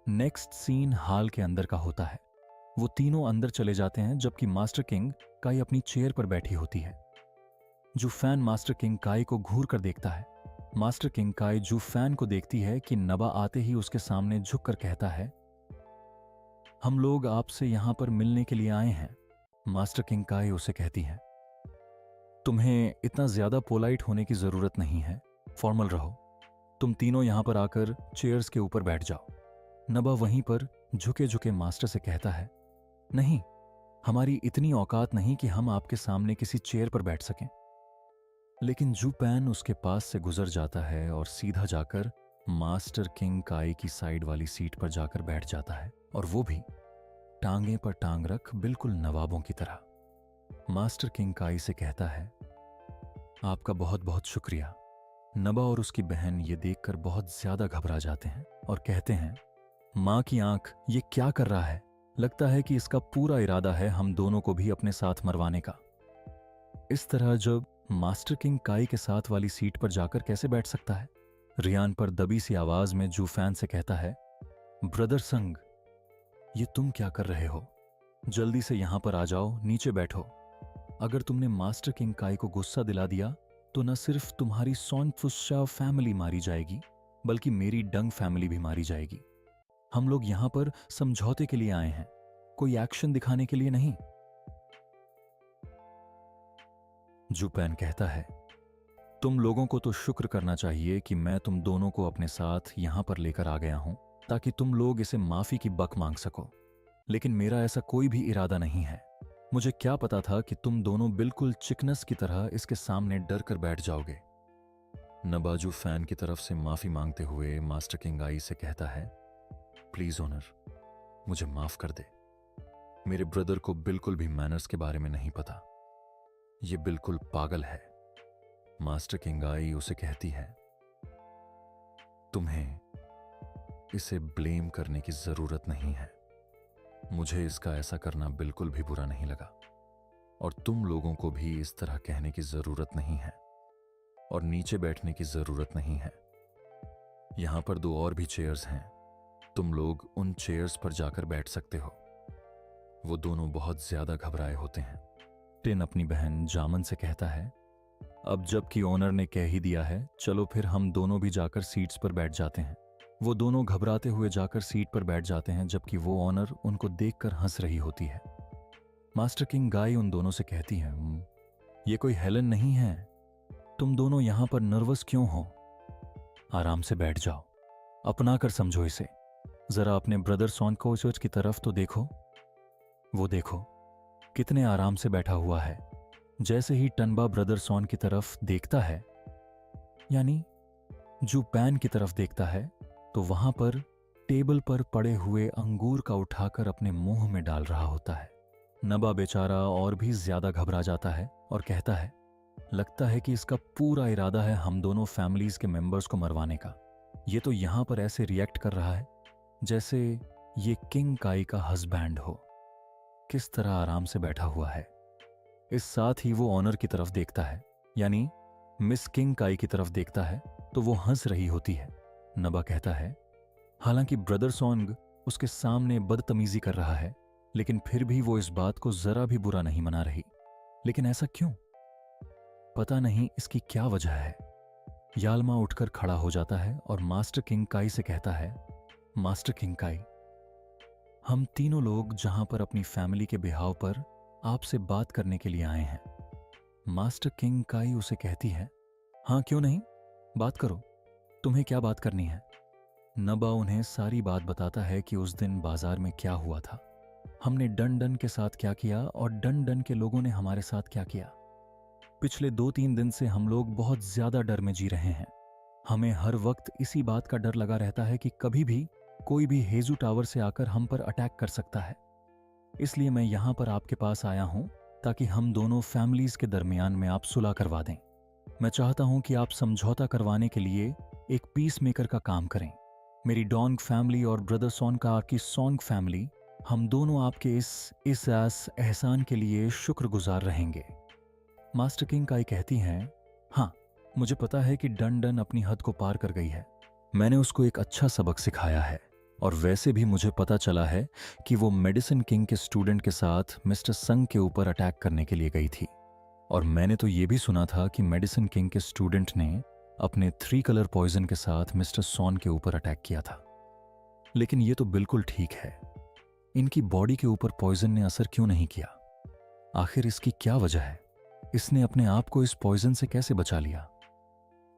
नेक्स्ट सीन हाल के अंदर का होता है। वो तीनों अंदर चले जाते हैं, जबकि मास्टर किंग काई अपनी चेयर पर बैठी होती है। जू फैन मास्टर किंग काई को घूर कर देखता है। मास्टर किंग काई जू फैन को देखती है कि नबा आते ही उसके सामने झुक कर कहता है, हम लोग आपसे यहां पर मिलने के लिए आए हैं। मास्टर किंग काई उसे कहती है, तुम्हें इतना ज्यादा पोलाइट होने की जरूरत नहीं है, फॉर्मल रहो। तुम तीनों यहां पर आकर चेयर्स के ऊपर बैठ जाओ। नबा वहीं पर झुके झुके मास्टर से कहता है, नहीं, हमारी इतनी औकात नहीं कि हम आपके सामने किसी चेयर पर बैठ सकें। लेकिन जू पैन उसके पास से गुजर जाता है और सीधा जाकर मास्टर किंग काई की साइड वाली सीट पर जाकर बैठ जाता है, और वो भी टांगे पर टांग रख, बिल्कुल नवाबों की तरह। मास्टर किंग काई से कहता है, आपका बहुत बहुत शुक्रिया। नबा और उसकी बहन ये देखकर बहुत ज्यादा घबरा जाते हैं और कहते हैं, मां की आंख, ये क्या कर रहा है? लगता है कि इसका पूरा इरादा है हम दोनों को भी अपने साथ मरवाने का। इस तरह जब मास्टर किंग काई के साथ वाली सीट पर जाकर कैसे बैठ सकता है? रियान पर दबी सी आवाज में जू फैन से कहता है, ब्रदर संग, ये तुम क्या कर रहे हो? जल्दी से यहां पर आ जाओ, नीचे बैठो। अगर तुमने मास्टर किंग काई को गुस्सा दिला दिया तो न सिर्फ तुम्हारी सोनफुस्शा फैमिली मारी जाएगी, बल्कि मेरी डंग फैमिली भी मारी जाएगी। हम लोग यहां पर समझौते के लिए आए हैं, कोई एक्शन दिखाने के लिए नहीं। जुपैन कहता है, तुम लोगों को तो शुक्र करना चाहिए कि मैं तुम दोनों को अपने साथ यहां पर लेकर आ गया हूं, ताकि तुम लोग इसे माफी की बक मांग सको। लेकिन मेरा ऐसा कोई भी इरादा नहीं है। मुझे क्या पता था कि तुम दोनों बिल्कुल चिकनस की तरह इसके सामने डर कर बैठ जाओगे। नबाजू फैन की तरफ से माफी मांगते हुए मास्टर किंग आई से कहता है, प्लीज ओनर, मुझे माफ कर दे। मेरे ब्रदर को बिल्कुल भी मैनर्स के बारे में नहीं पता। ये बिल्कुल पागल है। मास्टर किंग आई उसे कहती है, तुम्हें इसे ब्लेम करने की जरूरत नहीं है। मुझे इसका ऐसा करना बिल्कुल भी बुरा नहीं लगा, और तुम लोगों को भी इस तरह कहने की जरूरत नहीं है, और नीचे बैठने की जरूरत नहीं है। यहां पर 2 और भी चेयर्स हैं, तुम लोग उन चेयर्स पर जाकर बैठ सकते हो। वो दोनों बहुत ज्यादा घबराए होते हैं। टिन अपनी बहन जामन से कहता है, अब जबकि ओनर ने कह ही दिया है, चलो फिर हम दोनों भी जाकर सीट्स पर बैठ जाते हैं। वो दोनों घबराते हुए जाकर सीट पर बैठ जाते हैं, जबकि वो ओनर उनको देखकर हंस रही होती है। मास्टर किंग गाई उन दोनों से कहती है, ये कोई हेलन नहीं है, तुम दोनों यहां पर नर्वस क्यों हो? आराम से बैठ जाओ, अपना कर समझो इसे। जरा अपने ब्रदर सोनकोचर्च की तरफ तो देखो। वो देखो कितने आराम से बैठा हुआ है। जैसे ही टनबा ब्रदर सोन की तरफ देखता है, यानी जू पैन की तरफ देखता है, तो वहां पर टेबल पर पड़े हुए अंगूर का उठाकर अपने मुंह में डाल रहा होता है। नबा बेचारा और भी ज्यादा घबरा जाता है और कहता है, लगता है कि इसका पूरा इरादा है हम दोनों फैमिलीज के मेंबर्स को मरवाने का। ये तो यहां पर ऐसे रिएक्ट कर रहा है जैसे ये किंग काई का हस्बैंड हो। किस तरह आराम से बैठा हुआ है। इस साथ ही वो ऑनर की तरफ देखता है, यानी मिस किंग काई की तरफ देखता है, तो वो हंस रही होती है। नबा कहता है, हालांकि ब्रदर सोंग उसके सामने बदतमीजी कर रहा है, लेकिन फिर भी वो इस बात को जरा भी बुरा नहीं मना रही। लेकिन ऐसा क्यों? पता नहीं इसकी क्या वजह है। याल्मा उठकर खड़ा हो जाता है और मास्टर किंग काई से कहता है, मास्टर किंग काई, हम तीनों लोग जहां पर अपनी फैमिली के बिहाव पर आपसे बात करने के लिए आए हैं। मास्टर किंग काई उसे कहती है, हाँ क्यों नहीं, बात करो, तुम्हें क्या बात करनी है? नबा उन्हें सारी बात बताता है कि उस दिन बाजार में क्या हुआ था, हमने डन डन के साथ क्या किया और डन डन के लोगों ने हमारे साथ क्या किया। पिछले 2-3 दिन से हम लोग बहुत ज्यादा डर में जी रहे हैं। हमें हर वक्त इसी बात का डर लगा रहता है कि कभी भी कोई भी हेजू टावर से आकर हम पर अटैक कर सकता है। इसलिए मैं यहां पर आपके पास आया हूं ताकि हम दोनों फैमिलीज के दरमियान में आप सुलह करवा दें। मैं चाहता हूं कि आप समझौता करवाने के लिए एक पीस मेकर का काम करें। मेरी डोंग फैमिली और ब्रदर सोनकार की सोंग फैमिली, हम दोनों आपके इस एहसान के लिए शुक्रगुजार रहेंगे। मास्टर किंग काई कहती हैं, हाँ मुझे पता है कि डन डन अपनी हद को पार कर गई है। मैंने उसको एक अच्छा सबक सिखाया है, और वैसे भी मुझे पता चला है कि वो मेडिसिन किंग के स्टूडेंट के साथ मिस्टर संग के ऊपर अटैक करने के लिए गई थी। और मैंने तो ये भी सुना था कि मेडिसिन किंग के स्टूडेंट ने अपने 3 कलर पॉइजन के साथ मिस्टर सॉन के ऊपर अटैक किया था। लेकिन ये तो बिल्कुल ठीक है, इनकी बॉडी के ऊपर पॉइजन ने असर क्यों नहीं किया? आखिर इसकी क्या वजह है? इसने अपने आप को इस पॉइजन से कैसे बचा लिया?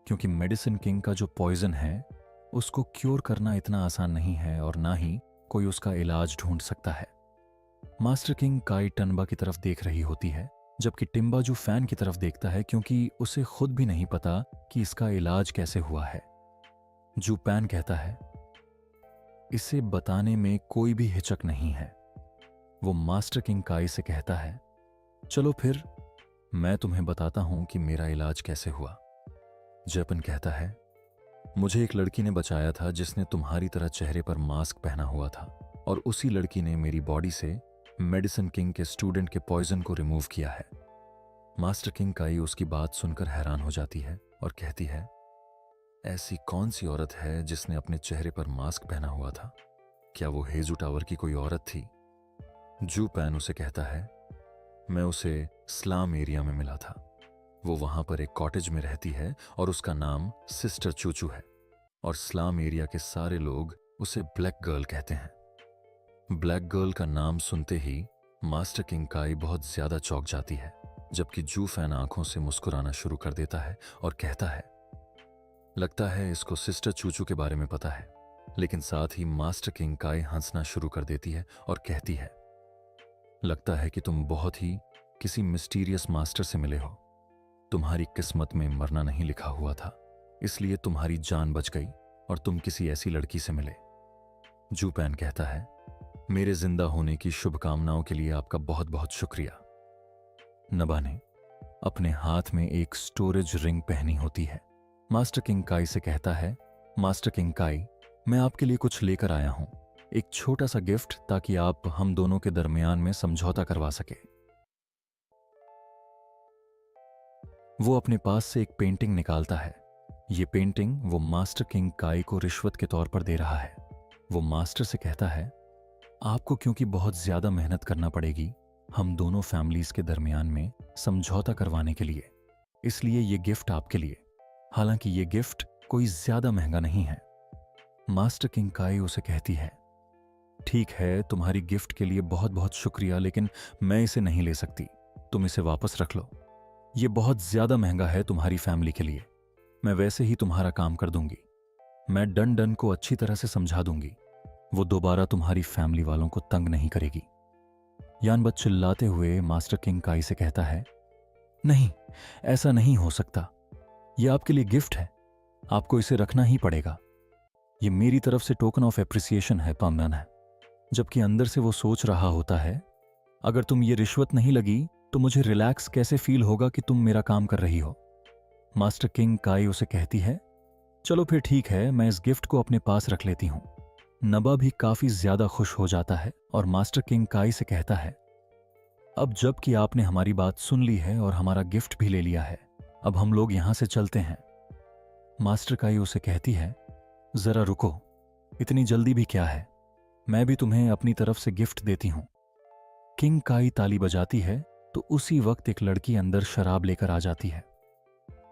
क्योंकि मेडिसिन किंग का जो पॉइजन है उसको क्योर करना इतना आसान नहीं है, और ना ही कोई उसका इलाज ढूंढ सकता है। मास्टर किंग काई टनबा की तरफ देख रही होती है, जबकि टिम्बाजू फैन की तरफ देखता है, क्योंकि उसे खुद भी नहीं पता कि इसका इलाज कैसे हुआ है। जू पैन कहता है, इसे बताने में कोई भी हिचक नहीं है। वो मास्टर किंग काई से कहता है, चलो फिर मैं तुम्हें बताता हूं कि मेरा इलाज कैसे हुआ। जैपन कहता है, मुझे एक लड़की ने बचाया था जिसने तुम्हारी तरह चेहरे पर मास्क पहना हुआ था, और उसी लड़की ने मेरी बॉडी से मेडिसिन किंग के स्टूडेंट के पॉइजन को रिमूव किया है। मास्टर किंग काई उसकी बात सुनकर हैरान हो जाती है और कहती है, ऐसी कौन सी औरत है जिसने अपने चेहरे पर मास्क पहना हुआ था? क्या वो हेजू टावर की कोई औरत थी? जू पैन उसे कहता है, मैं उसे स्लाम एरिया में मिला था। वो वहां पर एक कॉटेज में रहती है और उसका नाम सिस्टर चूचू है, और स्लाम एरिया के सारे लोग उसे ब्लैक गर्ल कहते हैं। ब्लैक गर्ल का नाम सुनते ही मास्टर किंग काई बहुत ज्यादा चौंक जाती है, जबकि जू फैन आंखों से मुस्कुराना शुरू कर देता है और कहता है, लगता है इसको सिस्टर चूचू के बारे में पता है। लेकिन साथ ही मास्टर किंग काई हंसना शुरू कर देती है और कहती है, लगता है कि तुम बहुत ही किसी मिस्टीरियस मास्टर से मिले हो। तुम्हारी किस्मत में मरना नहीं लिखा हुआ था, इसलिए तुम्हारी जान बच गई और तुम किसी ऐसी लड़की से मिले। जू पैन कहता है, मेरे जिंदा होने की शुभकामनाओं के लिए आपका बहुत बहुत शुक्रिया। नबा ने अपने हाथ में एक स्टोरेज रिंग पहनी होती है। मास्टर किंग काई से कहता है, मास्टर किंग काई, मैं आपके लिए कुछ लेकर आया हूं, एक छोटा सा गिफ्ट, ताकि आप हम दोनों के दरमियान में समझौता करवा सके। वो अपने पास से एक पेंटिंग निकालता है। ये पेंटिंग वो मास्टर किंग काई को रिश्वत के तौर पर दे रहा है। वो मास्टर से कहता है, आपको क्योंकि बहुत ज्यादा मेहनत करना पड़ेगी हम दोनों फैमिलीज के दरमियान में समझौता करवाने के लिए, इसलिए ये गिफ्ट आपके लिए। हालांकि ये गिफ्ट कोई ज्यादा महंगा नहीं है। मास्टर किंग काई उसे कहती है, ठीक है, तुम्हारी गिफ्ट के लिए बहुत बहुत शुक्रिया, लेकिन मैं इसे नहीं ले सकती। तुम इसे वापस रख लो। ये बहुत ज्यादा महंगा है तुम्हारी फैमिली के लिए। मैं वैसे ही तुम्हारा काम कर दूंगी। मैं डन डन को अच्छी तरह से समझा दूंगी। वो दोबारा तुम्हारी फैमिली वालों को तंग नहीं करेगी। यानबत चिल्लाते हुए मास्टर किंग काई से कहता है, नहीं, ऐसा नहीं हो सकता। यह आपके लिए गिफ्ट है, आपको इसे रखना ही पड़ेगा। यह मेरी तरफ से टोकन ऑफ एप्रिसिएशन है, पामनान है। जबकि अंदर से वो सोच रहा होता है, अगर तुम ये रिश्वत नहीं लगी तो मुझे रिलैक्स कैसे फील होगा कि तुम मेरा काम कर रही हो। मास्टर किंग काई उसे कहती है, चलो फिर ठीक है, मैं इस गिफ्ट को अपने पास रख लेती हूं। नबा भी काफी ज्यादा खुश हो जाता है और मास्टर किंग काई से कहता है, अब जब कि आपने हमारी बात सुन ली है और हमारा गिफ्ट भी ले लिया है, अब हम लोग यहां से चलते हैं। मास्टर काई उसे कहती है, जरा रुको, इतनी जल्दी भी क्या है, मैं भी तुम्हें अपनी तरफ से गिफ्ट देती हूं। किंग काई ताली बजाती है तो उसी वक्त एक लड़की अंदर शराब लेकर आ जाती है।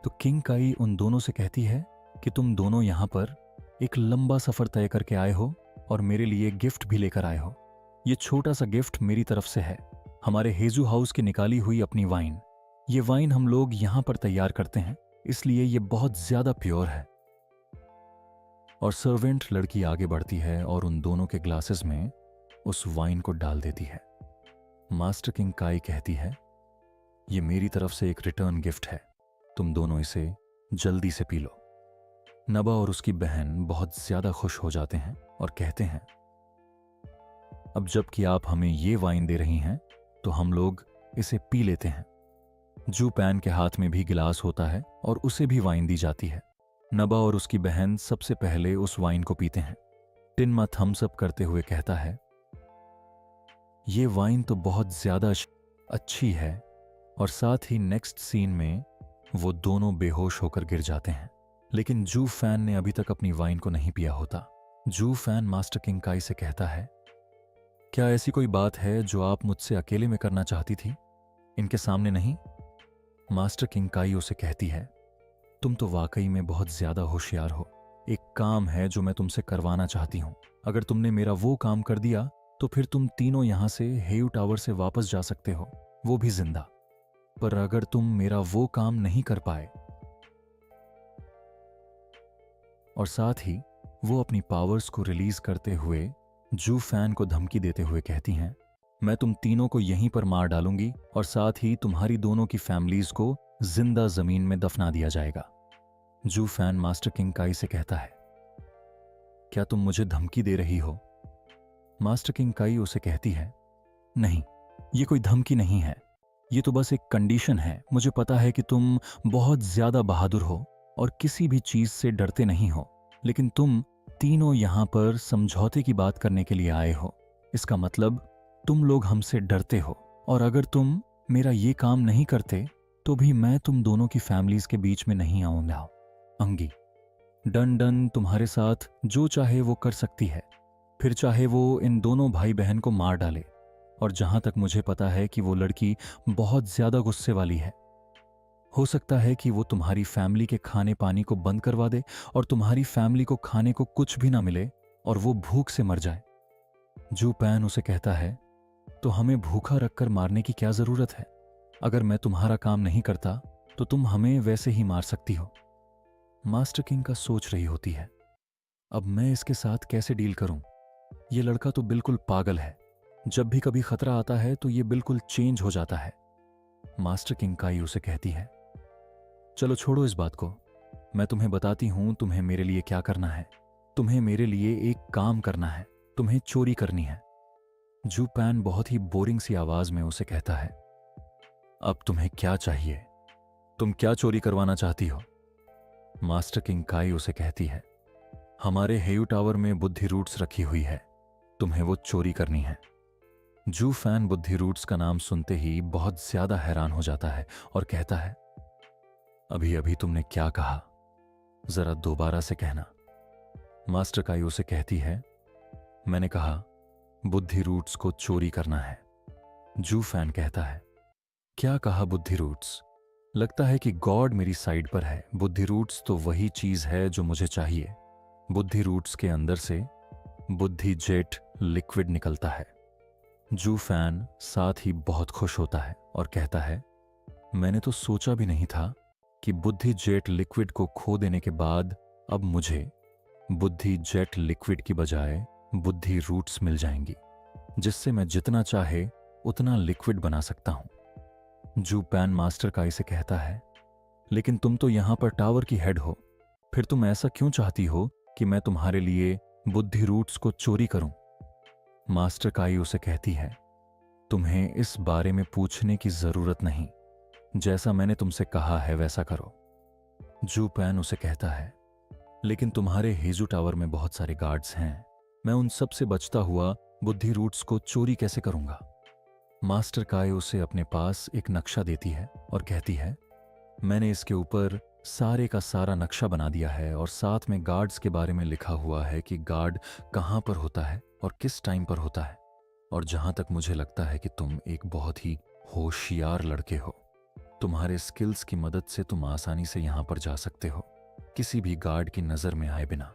तो किंग काई उन दोनों से कहती है कि तुम दोनों यहां पर एक लंबा सफर तय करके आए हो और मेरे लिए गिफ्ट भी लेकर आए हो। ये छोटा सा गिफ्ट मेरी तरफ से है, हमारे हेजू हाउस की निकाली हुई अपनी वाइन। ये वाइन हम लोग यहां पर तैयार करते हैं, इसलिए ये बहुत ज्यादा प्योर है। और सर्वेंट लड़की आगे बढ़ती है और उन दोनों के ग्लासेस में उस वाइन को डाल देती है। मास्टर किंग काई कहती है, ये मेरी तरफ से एक रिटर्न गिफ्ट है, तुम दोनों इसे जल्दी से पी लो। नबा और उसकी बहन बहुत ज्यादा खुश हो जाते हैं और कहते हैं, अब जब कि आप हमें ये वाइन दे रही हैं तो हम लोग इसे पी लेते हैं। जू पैन के हाथ में भी गिलास होता है और उसे भी वाइन दी जाती है। नबा और उसकी बहन सबसे पहले उस वाइन को पीते हैं। टिन्मा थम्स अप करते हुए कहता है, ये वाइन तो बहुत ज्यादा अच्छी है। और साथ ही नेक्स्ट सीन में वो दोनों बेहोश होकर गिर जाते हैं। लेकिन जू फैन ने अभी तक अपनी वाइन को नहीं पिया होता। जू फैन मास्टर किंग काई से कहता है, क्या ऐसी कोई बात है जो आप मुझसे अकेले में करना चाहती थी, इनके सामने नहीं? मास्टर किंग काई उसे कहती है, तुम तो वाकई में बहुत ज्यादा होशियार हो। एक काम है जो मैं तुमसे करवाना चाहती हूं। अगर तुमने मेरा वो काम कर दिया तो फिर तुम तीनों यहां से हेयू टावर से वापस जा सकते हो, वो भी जिंदा। पर अगर तुम मेरा वो काम नहीं कर पाए, और साथ ही वो अपनी पावर्स को रिलीज करते हुए जू फैन को धमकी देते हुए कहती हैं, मैं तुम तीनों को यहीं पर मार डालूंगी और साथ ही तुम्हारी दोनों की फैमिलीज को जिंदा जमीन में दफना दिया जाएगा। जू फैन मास्टर किंग काई से कहता है, क्या तुम मुझे धमकी दे रही हो? मास्टर किंग काई उसे कहती है, नहीं, ये कोई धमकी नहीं है। ये तो बस एक कंडीशन है। मुझे पता है कि तुम बहुत ज्यादा बहादुर हो और किसी भी चीज से डरते नहीं हो, लेकिन तुम तीनों यहां पर समझौते की बात करने के लिए आए हो। इसका मतलब तुम लोग हमसे डरते हो, और अगर तुम मेरा ये काम नहीं करते तो भी मैं तुम दोनों की फैमिलीज के बीच में नहीं आऊंगा। अंगी, डन डन तुम्हारे साथ जो चाहे वो कर सकती है, फिर चाहे वो इन दोनों भाई बहन को मार डाले। और जहां तक मुझे पता है कि वो लड़की बहुत ज्यादा गुस्से वाली है। हो सकता है कि वो तुम्हारी फैमिली के खाने पानी को बंद करवा दे और तुम्हारी फैमिली को खाने को कुछ भी ना मिले और वो भूख से मर जाए। जू पैन उसे कहता है, तो हमें भूखा रखकर मारने की क्या जरूरत है? अगर मैं तुम्हारा काम नहीं करता तो तुम हमें वैसे ही मार सकती हो। मास्टर किंग का सोच रही होती है, अब मैं इसके साथ कैसे डील करूं? ये लड़का तो बिल्कुल पागल है। जब भी कभी खतरा आता है तो ये बिल्कुल चेंज हो जाता है। मास्टर किंग काई उसे कहती है, चलो छोड़ो इस बात को, मैं तुम्हें बताती हूं तुम्हें मेरे लिए क्या करना है। तुम्हें मेरे लिए एक काम करना है, तुम्हें चोरी करनी है। जू पैन बहुत ही बोरिंग सी आवाज में उसे कहता है, अब तुम्हें क्या चाहिए? तुम क्या चोरी करवाना चाहती हो? मास्टर किंग काई उसे कहती है, हमारे हेयू टावर में बुद्धि रूट्स रखी हुई है, तुम्हें वो चोरी करनी है। जू फैन बुद्धि रूट्स का नाम सुनते ही बहुत ज्यादा हैरान हो जाता है और कहता है, अभी अभी तुमने क्या कहा? जरा दोबारा से कहना। मास्टर काई उसे कहती है, मैंने कहा बुद्धि रूट्स को चोरी करना है। जू फैन कहता है, क्या कहा बुद्धि रूट्स? लगता है कि गॉड मेरी साइड पर है। बुद्धि रूट्स तो वही चीज है जो मुझे चाहिए। बुद्धि रूट्स के अंदर से बुद्धि जेट लिक्विड निकलता है। जू फैन साथ ही बहुत खुश होता है और कहता है, मैंने तो सोचा भी नहीं था कि बुद्धि जेट लिक्विड को खो देने के बाद अब मुझे बुद्धि जेट लिक्विड की बजाय बुद्धि रूट्स मिल जाएंगी, जिससे मैं जितना चाहे उतना लिक्विड बना सकता हूं। जू पैन मास्टर काई से कहता है, लेकिन तुम तो यहां पर टावर की हेड हो, फिर तुम ऐसा क्यों चाहती हो कि मैं तुम्हारे लिए बुद्धि रूट्स को चोरी करूं? मास्टर काई उसे कहती है, तुम्हें इस बारे में पूछने की जरूरत नहीं, जैसा मैंने तुमसे कहा है वैसा करो। जू पैन उसे कहता है, लेकिन तुम्हारे हेजू टावर में बहुत सारे गार्ड्स हैं, मैं उन सब से बचता हुआ बुद्धि रूट्स को चोरी कैसे करूंगा? मास्टर काई उसे अपने पास एक नक्शा देती है और कहती है, मैंने इसके ऊपर सारे का सारा नक्शा बना दिया है और साथ में गार्ड्स के बारे में लिखा हुआ है कि गार्ड कहां पर होता है और किस टाइम पर होता है। और जहां तक मुझे लगता है कि तुम एक बहुत ही होशियार लड़के हो, तुम्हारे स्किल्स की मदद से तुम आसानी से यहां पर जा सकते हो, किसी भी गार्ड की नजर में आए बिना।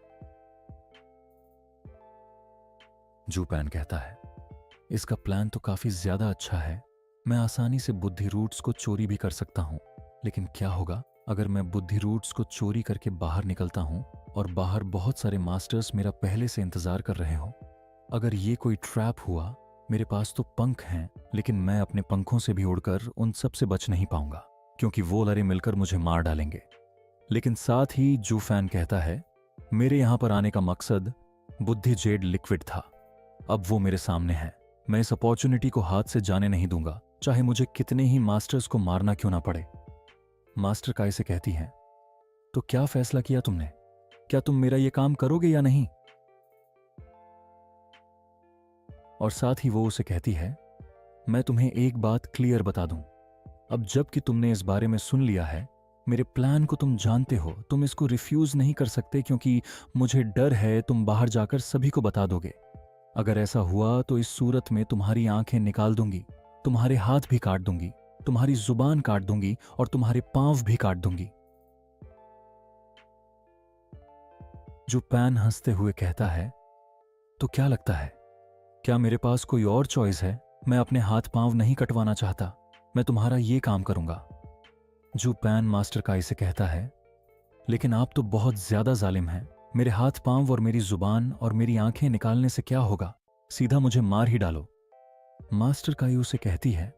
जू पैन कहता है, इसका प्लान तो काफी ज्यादा अच्छा है, मैं आसानी से बुद्धि रूट्स को चोरी भी कर सकता हूं, लेकिन क्या होगा अगर मैं बुद्धि रूट्स को चोरी करके बाहर निकलता हूं और बाहर बहुत सारे मास्टर्स मेरा पहले से इंतजार कर रहे हो? अगर ये कोई ट्रैप हुआ, मेरे पास तो पंख हैं, लेकिन मैं अपने पंखों से भी उड़कर उन सब से बच नहीं पाऊंगा, क्योंकि वो लड़े मिलकर मुझे मार डालेंगे। लेकिन साथ ही जू फैन कहता है, मेरे यहां पर आने का मकसद बुद्धि जेड लिक्विड था, अब वो मेरे सामने है, मैं इस अपॉर्चुनिटी को हाथ से जाने नहीं दूंगा, चाहे मुझे कितने ही मास्टर्स को मारना क्यों ना पड़े। मास्टर काई से कहती हैं, तो क्या फैसला किया तुमने? क्या तुम मेरा ये काम करोगे या नहीं? और साथ ही वो उसे कहती है, मैं तुम्हें एक बात क्लियर बता दूं, अब जब कि तुमने इस बारे में सुन लिया है, मेरे प्लान को तुम जानते हो, तुम इसको रिफ्यूज नहीं कर सकते, क्योंकि मुझे डर है तुम बाहर जाकर सभी को बता दोगे। अगर ऐसा हुआ तो इस सूरत में तुम्हारी आंखें निकाल दूंगी, तुम्हारे हाथ भी काट दूंगी, तुम्हारी जुबान काट दूंगी और तुम्हारे पांव भी काट दूंगी। जो पैन हंसते हुए कहता है, तो क्या लगता है, क्या मेरे पास कोई और चॉइस है? मैं अपने हाथ पांव नहीं कटवाना चाहता, मैं तुम्हारा ये काम करूंगा। जो पैन मास्टर काई से कहता है, लेकिन आप तो बहुत ज्यादा जालिम हैं, मेरे हाथ पांव और मेरी जुबान और मेरी आंखें निकालने से क्या होगा, सीधा मुझे मार ही डालो। मास्टर काई उसे कहती है,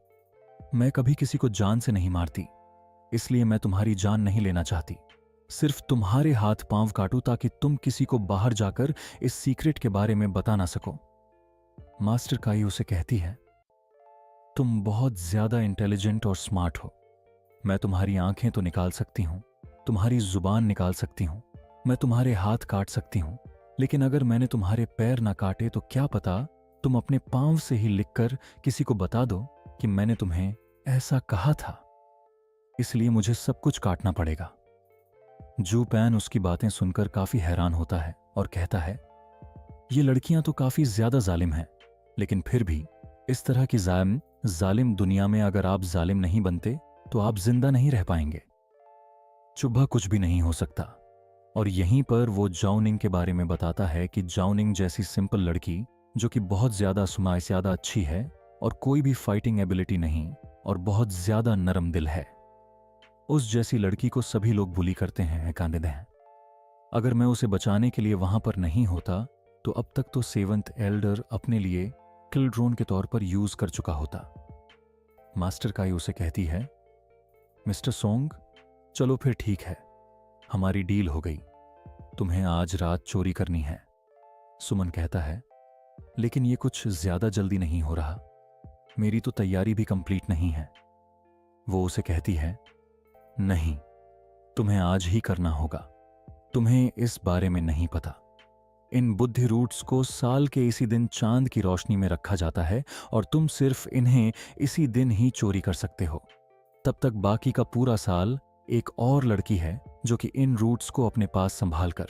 मैं कभी किसी को जान से नहीं मारती, इसलिए मैं तुम्हारी जान नहीं लेना चाहती, सिर्फ तुम्हारे हाथ पांव काटूं ताकि तुम किसी को बाहर जाकर इस सीक्रेट के बारे में बता ना सको। मास्टर काई उसे कहती है, तुम बहुत ज्यादा इंटेलिजेंट और स्मार्ट हो। मैं तुम्हारी आंखें तो निकाल सकती हूं, तुम्हारी जुबान निकाल सकती हूं, मैं तुम्हारे हाथ काट सकती हूं, लेकिन अगर मैंने तुम्हारे पैर ना काटे तो क्या पता तुम अपने पांव से ही लिखकर किसी को बता दो कि मैंने तुम्हें ऐसा कहा था। इसलिए मुझे सब कुछ काटना पड़ेगा। जू पैन उसकी बातें सुनकर काफी हैरान होता है और कहता है, ये लड़कियां तो काफी ज्यादा जालिम हैं, लेकिन फिर भी इस तरह की जालिम दुनिया में अगर आप जालिम नहीं बनते तो आप जिंदा नहीं रह पाएंगे। चुभा कुछ भी नहीं हो सकता। और यहीं पर वो जाओनिंग के बारे में बताता है कि जाओनिंग जैसी सिंपल लड़की जो कि बहुत ज्यादा ज्यादा अच्छी है और कोई भी फाइटिंग एबिलिटी नहीं और बहुत ज्यादा नरम दिल है, उस जैसी लड़की को सभी लोग बुली करते हैं, कांदे हैं। अगर मैं उसे बचाने के लिए वहां पर नहीं होता तो अब तक तो सेवंथ एल्डर अपने लिए किलड्रोन के तौर पर यूज कर चुका होता। मास्टर काई उसे कहती है, मिस्टर सोंग, चलो फिर ठीक है, हमारी डील हो गई, तुम्हें आज रात चोरी करनी है। सुमन कहता है, लेकिन ये कुछ ज्यादा जल्दी नहीं हो रहा, मेरी तो तैयारी भी कंप्लीट नहीं है। वो उसे कहती है, नहीं, तुम्हें आज ही करना होगा, तुम्हें इस बारे में नहीं पता। इन बुद्धि रूट्स को साल के इसी दिन चांद की रोशनी में रखा जाता है और तुम सिर्फ इन्हें इसी दिन ही चोरी कर सकते हो। तब तक बाकी का पूरा साल एक और लड़की है जो कि इन रूट्स को अपने पास संभाल कर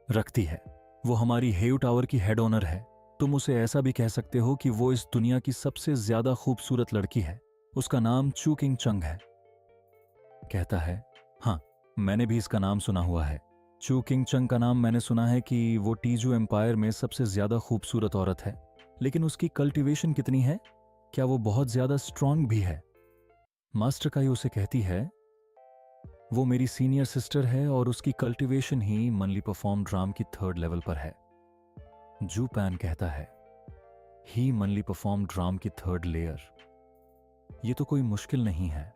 रखती है। वो हमारी हेव टावर की हेड ओनर है। तुम उसे ऐसा भी कह सकते हो कि वो इस दुनिया की सबसे ज्यादा खूबसूरत लड़की है। उसका नाम चू किंग चंग है। कहता है, हाँ, मैंने भी इसका नाम सुना हुआ है। चू किंग चंग का नाम मैंने सुना है कि वो टीजू एम्पायर में सबसे ज्यादा खूबसूरत औरत है, लेकिन उसकी कल्टीवेशन कितनी है? क्या वो बहुत ज्यादा स्ट्रांग भी है? मास्टर काई उसे कहती है, वो मेरी सीनियर सिस्टर है और उसकी कल्टीवेशन ही मनली परफॉर्म ड्राम की 3rd लेवल पर है। जू पैन कहता है, ही मनली परफॉर्म ड्राम की 3rd लेयर। ये तो कोई मुश्किल नहीं है,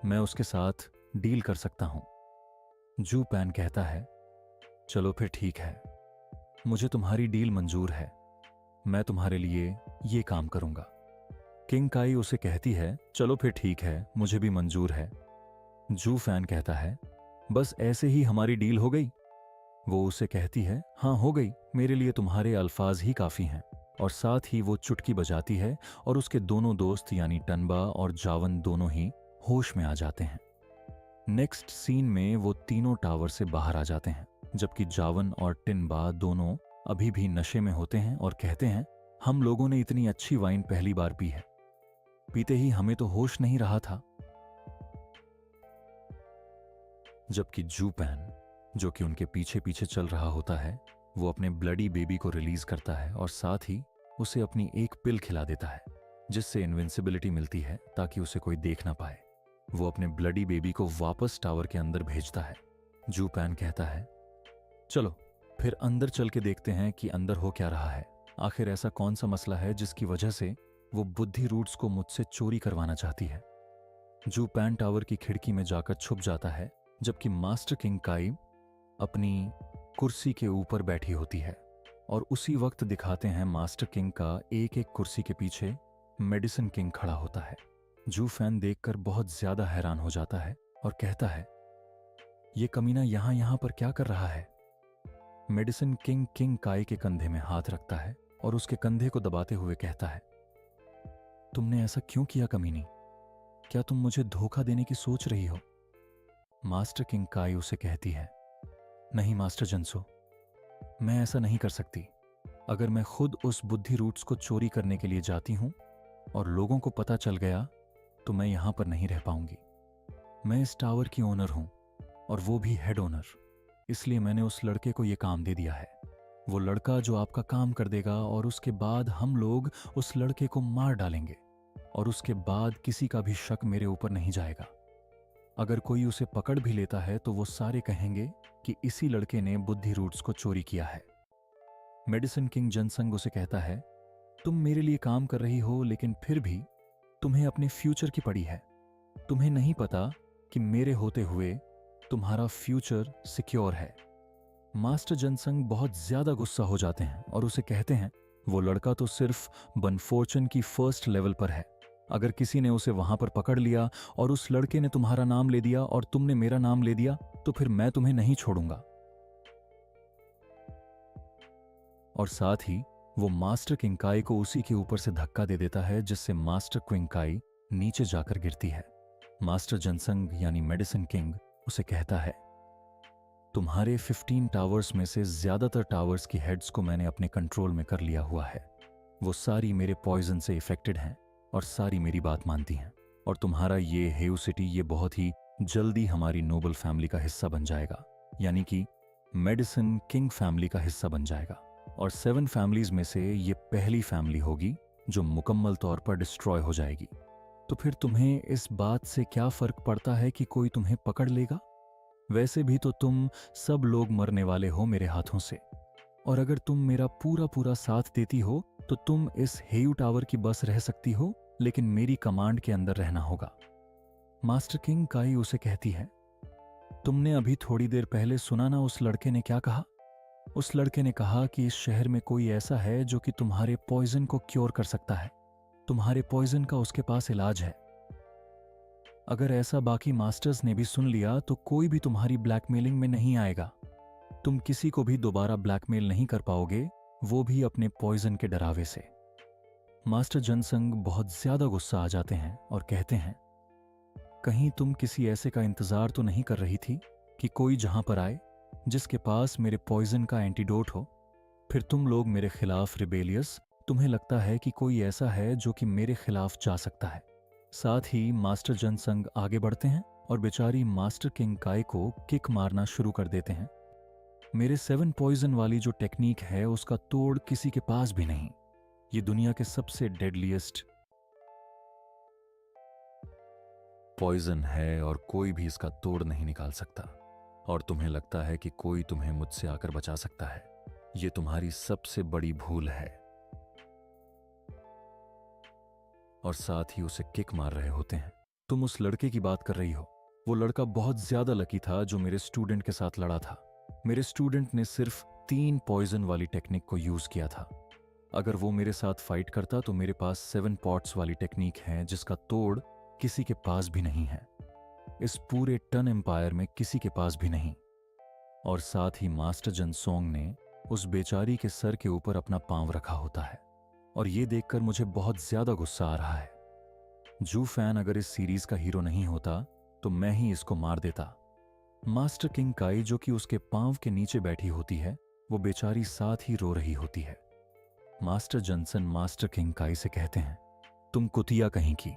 मैं उसके साथ डील कर सकता हूं। जू पैन कहता है, चलो फिर ठीक है, मुझे तुम्हारी डील मंजूर है, मैं तुम्हारे लिए ये काम करूंगा। किंग काई उसे कहती है, चलो फिर ठीक है, मुझे भी मंजूर है। जू फैन कहता है, बस ऐसे ही हमारी डील हो गई? वो उसे कहती है, हाँ हो गई, मेरे लिए तुम्हारे अल्फाज ही काफी हैं। और साथ ही वो चुटकी बजाती है और उसके दोनों दोस्त यानी टनबा और जावन दोनों ही होश में आ जाते हैं। नेक्स्ट सीन में वो तीनों टावर से बाहर आ जाते हैं, जबकि जावन और टिनबा दोनों अभी भी नशे में होते हैं और कहते हैं, हम लोगों ने इतनी अच्छी वाइन पहली बार पी है, पीते ही हमें तो होश नहीं रहा था। जबकि जू पैन, जो कि उनके पीछे पीछे चल रहा होता है, वो अपने ब्लडी बेबी को रिलीज करता है और साथ ही उसे अपनी एक पिल खिला देता है जिससे इनविंसिबिलिटी मिलती है ताकि उसे कोई देख ना पाए। वो अपने ब्लडी बेबी को वापस टावर के अंदर भेजता है। जू पैन कहता है, चलो फिर अंदर चल के देखते हैं कि अंदर हो क्या रहा है। आखिर ऐसा कौन सा मसला है जिसकी वजह से वो बुद्धि रूट्स को मुझसे चोरी करवाना चाहती है। जू पैन टावर की खिड़की में जाकर छुप जाता है, जबकि मास्टर किंग काई अपनी कुर्सी के ऊपर बैठी होती है और उसी वक्त दिखाते हैं मास्टर किंग का एक एक कुर्सी के पीछे मेडिसिन किंग खड़ा होता है। जू फैन देखकर बहुत ज्यादा हैरान हो जाता है और कहता है, ये कमीना यहां पर क्या कर रहा है? मेडिसिन किंग किंग काई के कंधे में हाथ रखता है और उसके कंधे को दबाते हुए कहता है, तुमने ऐसा क्यों किया कमीनी? क्या तुम मुझे धोखा देने की सोच रही हो? मास्टर किंग काई उसे कहती है, नहीं मास्टर जंसो, मैं ऐसा नहीं कर सकती। अगर मैं खुद उस बुद्धि रूट्स को चोरी करने के लिए जाती हूं और लोगों को पता चल गया तो मैं यहां पर नहीं रह पाऊंगी। मैं इस टावर की ओनर हूं और वो भी हेड ओनर, इसलिए मैंने उस लड़के को यह काम दे दिया है। वो लड़का जो आपका काम कर देगा और उसके बाद हम लोग उस लड़के को मार डालेंगे और उसके बाद किसी का भी शक मेरे ऊपर नहीं जाएगा। अगर कोई उसे पकड़ भी लेता है तो वो सारे कहेंगे कि इसी लड़के ने बुद्धि रूट्स को चोरी किया है। मेडिसिन किंग जनसंग उसे कहता है, तुम मेरे लिए काम कर रही हो लेकिन फिर भी तुम्हें अपने फ्यूचर की पड़ी है। तुम्हें नहीं पता कि मेरे होते हुए तुम्हारा फ्यूचर सिक्योर है। मास्टर जनसंग बहुत ज्यादा गुस्सा हो जाते हैं और उसे कहते हैं वो लड़का तो सिर्फ बनफॉर्चून की फर्स्ट लेवल पर है। अगर किसी ने उसे वहां पर पकड़ लिया और उस लड़के ने तुम्हारा नाम ले दिया और तुमने मेरा नाम ले दिया तो फिर मैं तुम्हें नहीं छोड़ूंगा। और साथ ही वो मास्टर किंकाई को उसी के ऊपर से धक्का दे देता है, जिससे मास्टर क्विंकाई नीचे जाकर गिरती है। मास्टर जनसंग यानी मेडिसिन किंग उसे कहता है तुम्हारे 15 टावर्स में से ज्यादातर टावर्स की हेड्स को मैंने अपने कंट्रोल में कर लिया हुआ है। वो सारी मेरे पॉइजन से इफेक्टेड हैं और सारी मेरी बात मानती हैं। और तुम्हारा ये हेउ सिटी ये बहुत ही जल्दी हमारी नोबल फैमिली का हिस्सा बन जाएगा, यानी कि मेडिसिन किंग फैमिली का हिस्सा बन जाएगा। और 7 फैमिलीज में से ये पहली फैमिली होगी जो मुकम्मल तौर पर डिस्ट्रॉय हो जाएगी। तो फिर तुम्हें इस बात से क्या फर्क पड़ता है कि कोई तुम्हें पकड़ लेगा? वैसे भी तो तुम सब लोग मरने वाले हो मेरे हाथों से। और अगर तुम मेरा पूरा पूरा साथ देती हो तो तुम इस हेयू टावर की बस रह सकती हो, लेकिन मेरी कमांड के अंदर रहना होगा। मास्टर किंग काई उसे कहती है तुमने अभी थोड़ी देर पहले सुना ना उस लड़के ने क्या कहा? उस लड़के ने कहा कि इस शहर में कोई ऐसा है जो कि तुम्हारे पॉइजन को क्योर कर सकता है। तुम्हारे पॉइजन का उसके पास इलाज है। अगर ऐसा बाकी मास्टर्स ने भी सुन लिया तो कोई भी तुम्हारी ब्लैकमेलिंग में नहीं आएगा। तुम किसी को भी दोबारा ब्लैकमेल नहीं कर पाओगे, वो भी अपने पॉइजन के डरावे से। मास्टर जनसंग बहुत ज्यादा गुस्सा आ जाते हैं और कहते हैं कहीं तुम किसी ऐसे का इंतजार तो नहीं कर रही थी कि कोई जहां पर आए जिसके पास मेरे पॉइजन का एंटीडोट हो? फिर तुम लोग मेरे खिलाफ रिबेलियस, तुम्हें लगता है कि कोई ऐसा है जो कि मेरे खिलाफ जा सकता है। साथ ही मास्टर जनसंग आगे बढ़ते हैं और बेचारी मास्टर किंग काई को किक मारना शुरू कर देते हैं। मेरे 7 पॉइजन वाली जो टेक्निक है उसका तोड़ किसी के पास भी नहीं। ये दुनिया के सबसे डेडलीस्ट पॉइजन है और कोई भी इसका तोड़ नहीं निकाल सकता। और तुम्हें लगता है कि कोई तुम्हें मुझसे आकर बचा सकता है। ये तुम्हारी सबसे बड़ी भूल है। और साथ ही उसे किक मार रहे होते हैं। तुम उस लड़के की बात कर रही हो। वो लड़का बहुत ज्यादा लकी था जो मेरे स्टूडेंट के साथ लड़ा था। मेरे स्टूडेंट ने सिर्फ 3 पॉइजन वाली टेक्निक को यूज किया था। अगर वो मेरे साथ फाइट करता तो मेरे पास 7 पॉट्स वाली टेक्निक है जिसका तोड़ किसी के पास भी नहीं है। इस पूरे टन एम्पायर में किसी के पास भी नहीं। और साथ ही मास्टर जनसोंग ने उस बेचारी के सर के ऊपर अपना पांव रखा होता है। और ये देखकर मुझे बहुत ज्यादा गुस्सा आ रहा है। जू फैन अगर इस सीरीज का हीरो नहीं होता तो मैं ही इसको मार देता। मास्टर किंग काई जो कि उसके पांव के नीचे बैठी होती है, वो बेचारी साथ ही रो रही होती है। मास्टर जनसन मास्टर किंग काई से कहते हैं तुम कुतिया कहीं की,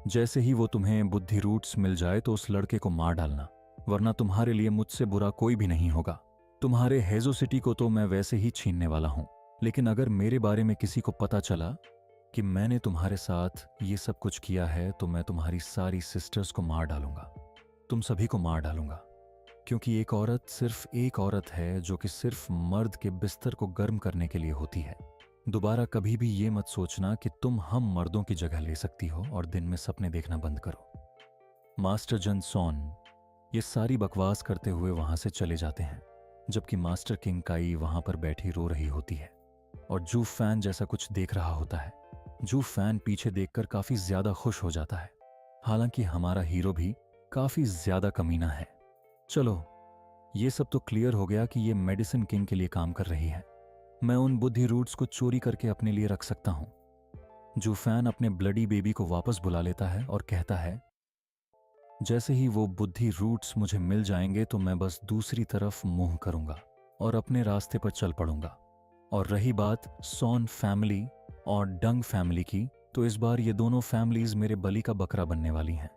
जैसे ही वो तुम्हें बुद्धि रूट्स मिल जाए तो उस लड़के को मार डालना, वरना तुम्हारे लिए मुझसे बुरा कोई भी नहीं होगा। तुम्हारे हेजो सिटी को तो मैं वैसे ही छीनने वाला हूं, लेकिन अगर मेरे बारे में किसी को पता चला कि मैंने तुम्हारे साथ ये सब कुछ किया है तो मैं तुम्हारी सारी सिस्टर्स को मार डालूंगा। तुम सभी को मार डालूंगा, क्योंकि एक औरत सिर्फ एक औरत है जो कि सिर्फ मर्द के बिस्तर को गर्म करने के लिए होती है। दोबारा कभी भी ये मत सोचना कि तुम हम मर्दों की जगह ले सकती हो और दिन में सपने देखना बंद करो। मास्टर जन सॉन ये सारी बकवास करते हुए वहां से चले जाते हैं, जबकि मास्टर किंग काई वहां पर बैठी रो रही होती है और जू फैन जैसा कुछ देख रहा होता है। जू फैन पीछे देखकर काफी ज्यादा खुश हो जाता है। हालांकि हमारा हीरो भी काफी ज्यादा कमीना है। चलो ये सब तो क्लियर हो गया कि ये मेडिसिन किंग के लिए काम कर रही है। मैं उन बुद्धि रूट्स को चोरी करके अपने लिए रख सकता हूं। जू फैन अपने ब्लडी बेबी को वापस बुला लेता है और कहता है जैसे ही वो बुद्धि रूट्स मुझे मिल जाएंगे तो मैं बस दूसरी तरफ मुंह करूंगा और अपने रास्ते पर चल पड़ूंगा। और रही बात सॉन फैमिली और डंग फैमिली की, तो इस बार ये दोनों फैमिलीज मेरे बलि का बकरा बनने वाली हैं।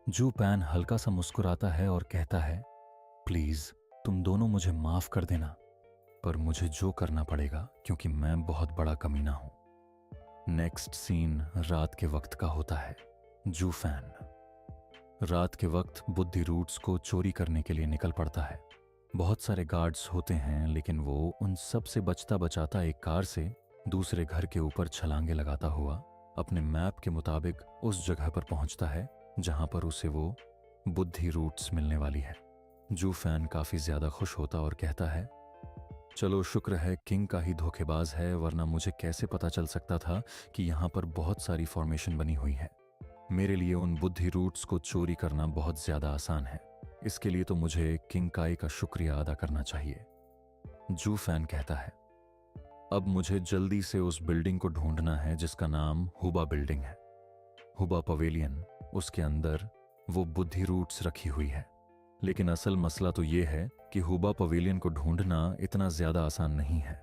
जू पैन हल्का सा मुस्कुराता है और कहता है प्लीज तुम दोनों मुझे माफ कर देना, पर मुझे जो करना पड़ेगा क्योंकि मैं बहुत बड़ा कमीना हूं। नेक्स्ट सीन रात के वक्त का होता है। जू फैन रात के वक्त बुद्धि रूट्स को चोरी करने के लिए निकल पड़ता है। बहुत सारे गार्ड्स होते हैं, लेकिन वो उन सब से बचता बचाता एक कार से दूसरे घर के ऊपर छलांगे लगाता हुआ अपने मैप के मुताबिक उस जगह पर पहुंचता है जहां पर उसे वो बुद्धि रूट्स मिलने वाली है। जू फैन काफी ज्यादा खुश होता और कहता है, चलो शुक्र है किंग का ही धोखेबाज है, वरना मुझे कैसे पता चल सकता था कि यहाँ पर बहुत सारी फॉर्मेशन बनी हुई है। मेरे लिए उन बुद्धि रूट्स को चोरी करना बहुत ज्यादा आसान है। इसके लिए तो मुझे किंग काई का शुक्रिया अदा करना चाहिए। जू फैन कहता है, अब मुझे जल्दी से उस बिल्डिंग को ढूंढना है जिसका नाम हुबा बिल्डिंग है। हुबा पवेलियन, उसके अंदर वो बुद्धि रूट्स रखी हुई है। लेकिन असल मसला तो ये है कि हुबा पवेलियन को ढूंढना इतना ज्यादा आसान नहीं है।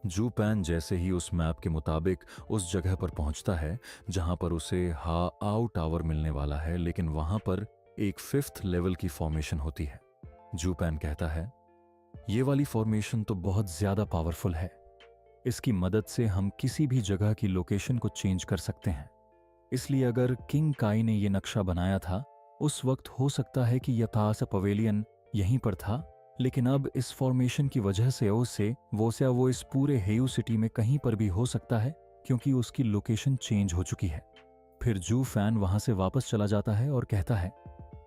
जू पैन जैसे ही उस मैप के मुताबिक उस जगह पर पहुंचता है जहां पर उसे हा आओ टावर मिलने वाला है, लेकिन वहां पर एक 5th लेवल की फॉर्मेशन होती है। जू पैन कहता है, ये वाली फॉर्मेशन तो बहुत ज्यादा पावरफुल है। इसकी मदद से हम किसी भी जगह की लोकेशन को चेंज कर सकते हैं। इसलिए अगर किंग काई ने यह नक्शा बनाया था, उस वक्त हो सकता है कि यथास पवेलियन यहीं पर था, लेकिन अब इस फॉर्मेशन की वजह से वो इस पूरे हेयू सिटी में कहीं पर भी हो सकता है, क्योंकि उसकी लोकेशन चेंज हो चुकी है। फिर जू फैन वहां से वापस चला जाता है और कहता है,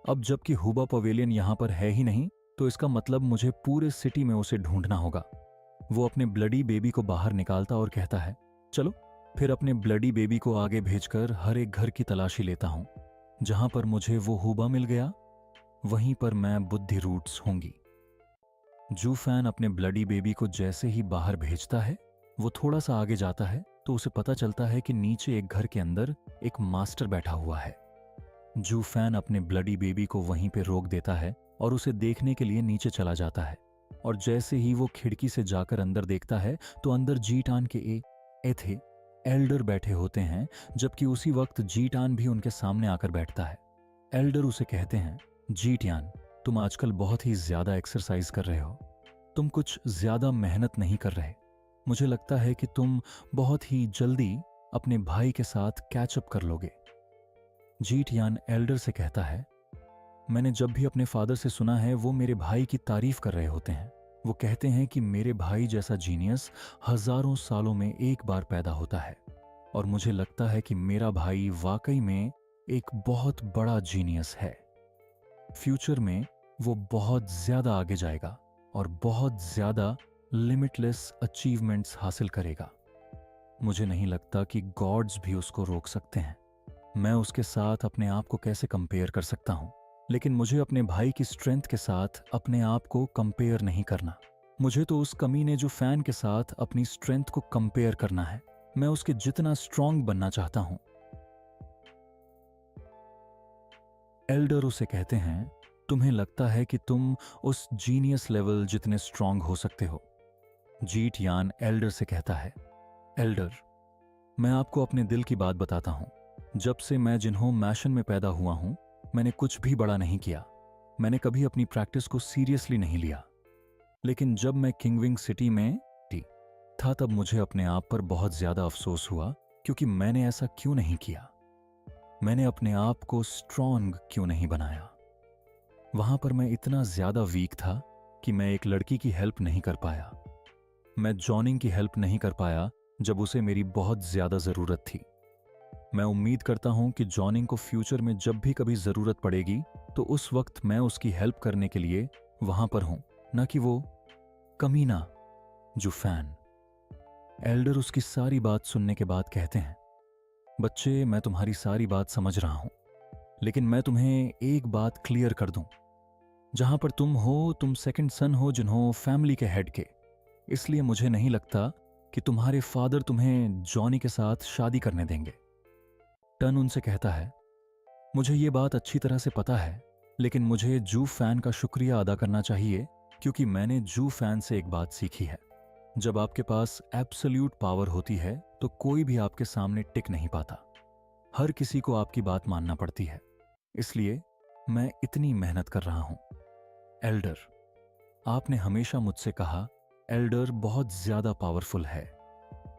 अब जबकि हुबा पवेलियन यहां पर है ही नहीं, तो इसका मतलब मुझे पूरे सिटी में उसे ढूंढना होगा। वो अपने ब्लडी बेबी को बाहर निकालता और कहता है, चलो फिर अपने ब्लडी बेबी को आगे भेजकर हर एक घर की तलाशी लेता हूं। जहां पर मुझे वो हुबा मिल गया, वहीं पर मैं बुद्धि रूट्स होंगी। जू फैन अपने ब्लडी बेबी को जैसे ही बाहर भेजता है, वो थोड़ा सा आगे जाता है तो उसे पता चलता है कि नीचे एक घर के अंदर एक मास्टर बैठा हुआ है। जू फैन अपने ब्लडी बेबी को वहीं पे रोक देता है और उसे देखने के लिए नीचे चला जाता है। और जैसे ही वो खिड़की से जाकर अंदर देखता है तो अंदर जीटान के एथे एल्डर बैठे होते हैं, जबकि उसी वक्त जीटान भी उनके सामने आकर बैठता है। एल्डर उसे कहते हैं, जीटियान, तुम आजकल बहुत ही ज्यादा एक्सरसाइज कर रहे हो, तुम कुछ ज्यादा मेहनत नहीं कर रहे। मुझे लगता है कि तुम बहुत ही जल्दी अपने भाई के साथ कैचअप कर लोगे। जीटियान एल्डर से कहता है, मैंने जब भी अपने फादर से सुना है वो मेरे भाई की तारीफ कर रहे होते हैं। वो कहते हैं कि मेरे भाई जैसा जीनियस हजारों सालों में एक बार पैदा होता है, और मुझे लगता है कि मेरा भाई वाकई में एक बहुत बड़ा जीनियस है। फ्यूचर में वो बहुत ज्यादा आगे जाएगा और बहुत ज्यादा लिमिटलेस अचीवमेंट्स हासिल करेगा। मुझे नहीं लगता कि गॉड्स भी उसको रोक सकते हैं। मैं उसके साथ अपने आप को कैसे कंपेयर कर सकता हूं, लेकिन मुझे अपने भाई की स्ट्रेंथ के साथ अपने आप को कंपेयर नहीं करना। मुझे तो उस कमीने जो फैन के साथ अपनी स्ट्रेंथ को कंपेयर करना है। मैं उसके जितना स्ट्रांग बनना चाहता हूं। एल्डर उसे कहते हैं, तुम्हें लगता है कि तुम उस जीनियस लेवल जितने स्ट्रांग हो सकते हो। जीट यान एल्डर से कहता है, एल्डर, मैं आपको अपने दिल की बात बताता हूं। जब से मैं जिन्हों मैशन में पैदा हुआ हूं, मैंने कुछ भी बड़ा नहीं किया। मैंने कभी अपनी प्रैक्टिस को सीरियसली नहीं लिया। लेकिन जब मैं किंगविंग सिटी में था, तब मुझे अपने आप पर बहुत ज्यादा अफसोस हुआ, क्योंकि मैंने ऐसा क्यों नहीं किया। मैंने अपने आप को स्ट्रांग क्यों नहीं बनाया। वहां पर मैं इतना ज्यादा वीक था कि मैं एक लड़की की हेल्प नहीं कर पाया। मैं जॉनिंग की हेल्प नहीं कर पाया जब उसे मेरी बहुत ज्यादा जरूरत थी। मैं उम्मीद करता हूं कि जॉनिंग को फ्यूचर में जब भी कभी जरूरत पड़ेगी तो उस वक्त मैं उसकी हेल्प करने के लिए वहां पर हूं, ना कि वो कमीना जो फैन। एल्डर उसकी सारी बात सुनने के बाद कहते हैं, बच्चे, मैं तुम्हारी सारी बात समझ रहा हूं, लेकिन मैं तुम्हें एक बात क्लियर कर दूं। जहां पर तुम हो, तुम सेकंड सन हो जिन्हों फैमिली के हेड के। इसलिए मुझे नहीं लगता कि तुम्हारे फादर तुम्हें जॉनी के साथ शादी करने देंगे। टन उनसे कहता है, मुझे ये बात अच्छी तरह से पता है, लेकिन मुझे जू फैन का शुक्रिया अदा करना चाहिए, क्योंकि मैंने जू फैन से एक बात सीखी है। जब आपके पास एब्सोल्यूट पावर होती है तो कोई भी आपके सामने टिक नहीं पाता। हर किसी को आपकी बात मानना पड़ती है। इसलिए मैं इतनी मेहनत कर रहा हूं। एल्डर, आपने हमेशा मुझसे कहा एल्डर बहुत ज्यादा पावरफुल है,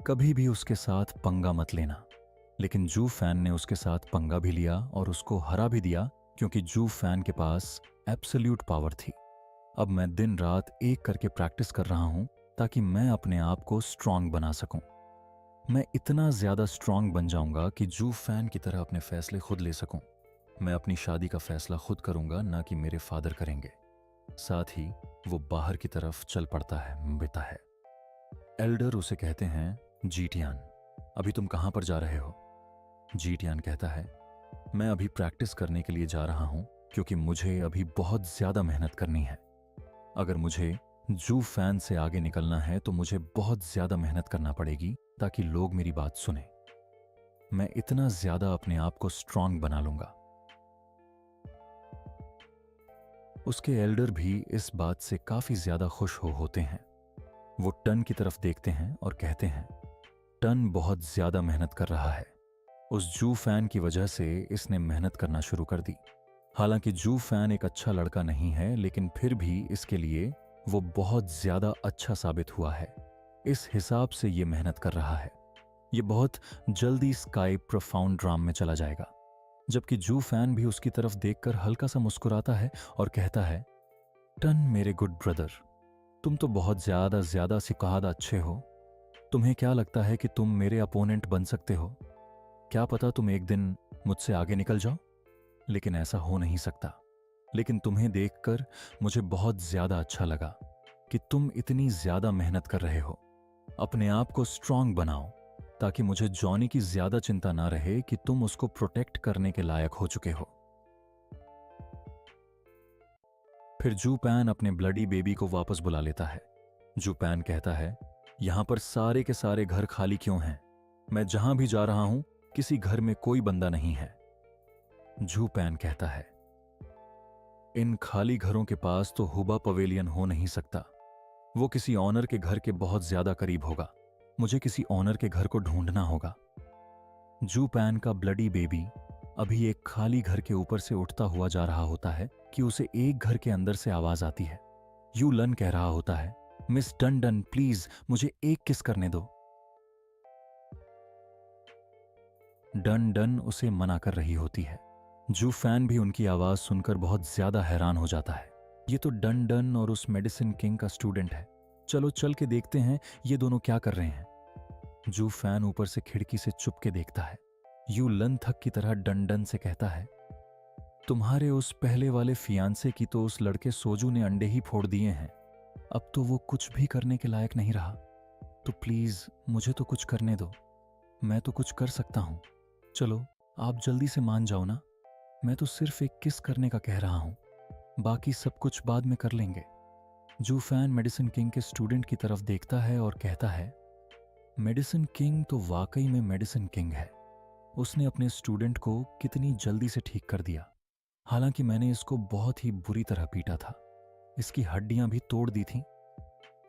कभी भी उसके साथ पंगा मत लेना। लेकिन जू फैन ने उसके साथ पंगा भी लिया और उसको हरा भी दिया, क्योंकि जू फैन के पास एब्सोल्यूट पावर थी। अब मैं दिन रात एक करके प्रैक्टिस कर रहा हूं ताकि मैं अपने आप को स्ट्रांग बना सकूं। मैं इतना ज्यादा स्ट्रांग बन जाऊंगा कि जू फैन की तरह अपने फैसले खुद ले सकूं। मैं अपनी शादी का फैसला खुद करूंगा, ना कि मेरे फादर करेंगे। साथ ही वो बाहर की तरफ चल पड़ता है बिता है। एल्डर उसे कहते हैं, जीटियान, अभी तुम कहाँ पर जा रहे हो? जीटियान कहता है, मैं अभी प्रैक्टिस करने के लिए जा रहा हूं क्योंकि मुझे अभी बहुत ज्यादा मेहनत करनी है। अगर मुझे जू फैन से आगे निकलना है तो मुझे बहुत ज्यादा मेहनत करना पड़ेगी ताकि लोग मेरी बात सुने। मैं इतना ज्यादा अपने आप को स्ट्रांग बना लूंगा। उसके एल्डर भी इस बात से काफी ज्यादा खुश होते हैं। वो टन की तरफ देखते हैं और कहते हैं, टन बहुत ज्यादा मेहनत कर रहा है। उस जू फैन की वजह से इसने मेहनत करना शुरू कर दी। हालांकि जू फैन एक अच्छा लड़का नहीं है, लेकिन फिर भी इसके लिए वो बहुत ज्यादा अच्छा साबित हुआ है। इस हिसाब से ये मेहनत कर रहा है। ये बहुत जल्दी स्काई प्रोफाउंड ड्राम में चला जाएगा। जबकि जू फैन भी उसकी तरफ देखकर हल्का सा मुस्कुराता है और कहता है, टन मेरे गुड ब्रदर, तुम तो बहुत ज्यादा सिकादा अच्छे हो। तुम्हें क्या लगता है कि तुम मेरे अपोनेंट बन सकते हो? क्या पता तुम एक दिन मुझसे आगे निकल जाओ, लेकिन ऐसा हो नहीं सकता। लेकिन तुम्हें देखकर मुझे बहुत ज्यादा अच्छा लगा कि तुम इतनी ज्यादा मेहनत कर रहे हो। अपने आप को स्ट्रांग बनाओ ताकि मुझे जॉनी की ज्यादा चिंता ना रहे कि तुम उसको प्रोटेक्ट करने के लायक हो चुके हो। फिर जू पैन अपने ब्लडी बेबी को वापस बुला लेता है। जू पैन कहता है, यहां पर सारे के सारे घर खाली क्यों हैं? मैं जहां भी जा रहा हूं किसी घर में कोई बंदा नहीं है। जू पैन कहता है, इन खाली घरों के पास तो हुबा पवेलियन हो नहीं सकता। वो किसी ऑनर के घर के बहुत ज्यादा करीब होगा। मुझे किसी ऑनर के घर को ढूंढना होगा। जू पैन का ब्लडी बेबी अभी एक खाली घर के ऊपर से उठता हुआ जा रहा होता है कि उसे एक घर के अंदर से आवाज आती है। यू लन कह रहा होता है, मिस डन प्लीज मुझे एक किस करने दो। डन उसे मना कर रही होती है। जू फैन भी उनकी आवाज सुनकर बहुत ज्यादा हैरान हो जाता है। ये तो डन और उस मेडिसिन किंग का स्टूडेंट है। चलो चल के देखते हैं ये दोनों क्या कर रहे हैं। जू फैन ऊपर से खिड़की से चुप के देखता है। यू लन थक की तरह डन से कहता है, तुम्हारे उस पहले वाले फियांसे की तो उस लड़के सोजू ने अंडे ही फोड़ दिए हैं। अब तो वो कुछ भी करने के लायक नहीं रहा। तो प्लीज मुझे तो कुछ करने दो। मैं तो कुछ कर सकता हूं। चलो आप जल्दी से मान जाओ ना। मैं तो सिर्फ एक किस करने का कह रहा हूं, बाकी सब कुछ बाद में कर लेंगे। जू फैन मेडिसिन किंग के स्टूडेंट की तरफ देखता है और कहता है, मेडिसिन किंग तो वाकई में मेडिसिन किंग है। उसने अपने स्टूडेंट को कितनी जल्दी से ठीक कर दिया। हालांकि मैंने इसको बहुत ही बुरी तरह पीटा था, इसकी हड्डियां भी तोड़ दी थीं,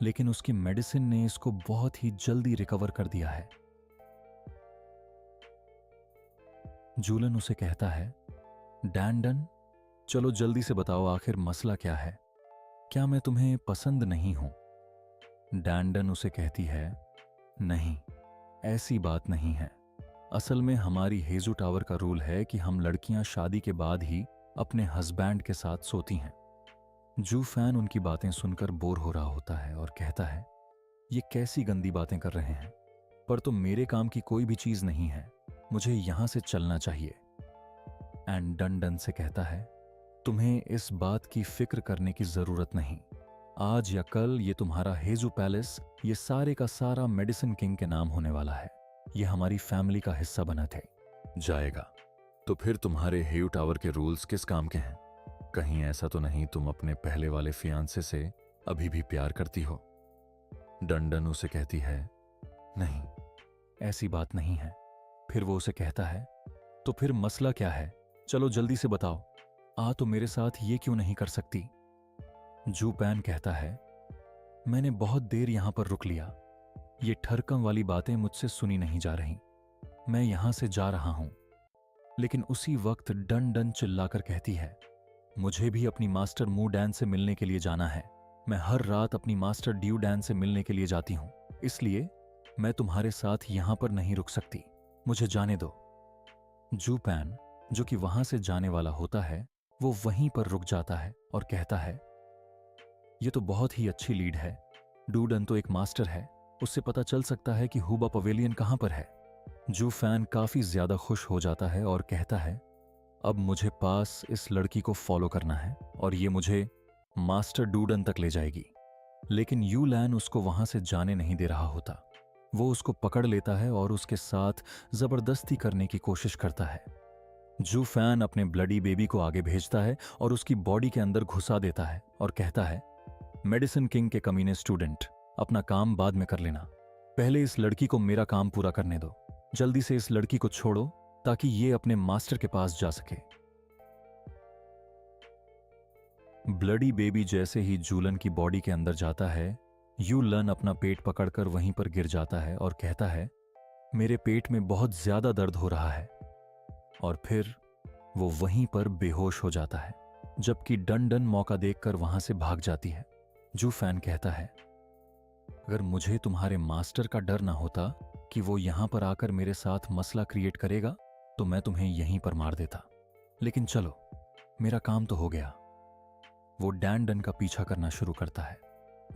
लेकिन उसकी मेडिसिन ने इसको बहुत ही जल्दी रिकवर कर दिया है। जूलन उसे कहता है, डन चलो जल्दी से बताओ आखिर मसला क्या है? क्या मैं तुम्हें पसंद नहीं हूं? डैंडन उसे कहती है, नहीं, ऐसी बात नहीं है। असल में हमारी हेजू टावर का रूल है कि हम लड़कियां शादी के बाद ही अपने हस्बैंड के साथ सोती हैं। जू फैन उनकी बातें सुनकर बोर हो रहा होता है और कहता है, ये कैसी गंदी बातें कर रहे हैं? पर तो मेरे काम की कोई भी चीज नहीं है। मुझे यहां से चलना चाहिए। एंड डन से कहता है, तुम्हें इस बात की फिक्र करने की जरूरत नहीं। आज या कल ये तुम्हारा हेजू पैलेस, ये सारे का सारा मेडिसिन किंग के नाम होने वाला है। ये हमारी फैमिली का हिस्सा बना थे। जाएगा तो फिर तुम्हारे हेयू टावर के रूल्स किस काम के हैं? कहीं ऐसा तो नहीं तुम अपने पहले वाले फियांसे से अभी भी प्यार करती हो? डन उसे कहती है, नहीं, ऐसी बात नहीं है। फिर वो उसे कहता है, तो फिर मसला क्या है? चलो जल्दी से बताओ। तो मेरे साथ ये क्यों नहीं कर सकती? जू पैन कहता है, मैंने बहुत देर यहां पर रुक लिया। ये ठरकम वाली बातें मुझसे सुनी नहीं जा रही। मैं यहां से जा रहा हूं। लेकिन उसी वक्त डन चिल्लाकर कहती है, मुझे भी अपनी मास्टर मू डैन से मिलने के लिए जाना है। मैं हर रात अपनी मास्टर ड्यू डैन से मिलने के लिए जाती हूं, इसलिए मैं तुम्हारे साथ यहां पर नहीं रुक सकती। मुझे जाने दो। जू पैन, जो कि वहां से जाने वाला होता है, वो वहीं पर रुक जाता है और कहता है, ये तो बहुत ही अच्छी लीड है। डूडन तो एक मास्टर है, उससे पता चल सकता है कि हुबा पवेलियन कहां पर है। जू फैन काफी ज्यादा खुश हो जाता है और कहता है, अब मुझे पास इस लड़की को फॉलो करना है और ये मुझे मास्टर डूडन तक ले जाएगी। लेकिन यू लैन उसको वहां से जाने नहीं दे रहा होता। वो उसको पकड़ लेता है और उसके साथ जबरदस्ती करने की कोशिश करता है। जू फैन अपने ब्लडी बेबी को आगे भेजता है और उसकी बॉडी के अंदर घुसा देता है और कहता है, मेडिसिन किंग के कमीने स्टूडेंट, अपना काम बाद में कर लेना, पहले इस लड़की को मेरा काम पूरा करने दो। जल्दी से इस लड़की को छोड़ो ताकि ये अपने मास्टर के पास जा सके। ब्लडी बेबी जैसे ही जूलन की बॉडी के अंदर जाता है, यू लन अपना पेट पकड़कर वहीं पर गिर जाता है और कहता है, मेरे पेट में बहुत ज्यादा दर्द हो रहा है। और फिर वो वहीं पर बेहोश हो जाता है, जबकि डन डन मौका देखकर वहां से भाग जाती है। जू फैन कहता है, अगर मुझे तुम्हारे मास्टर का डर ना होता कि वो यहां पर आकर मेरे साथ मसला क्रिएट करेगा तो मैं तुम्हें यहीं पर मार देता। लेकिन चलो, मेरा काम तो हो गया। वो डैन डन का पीछा करना शुरू करता है।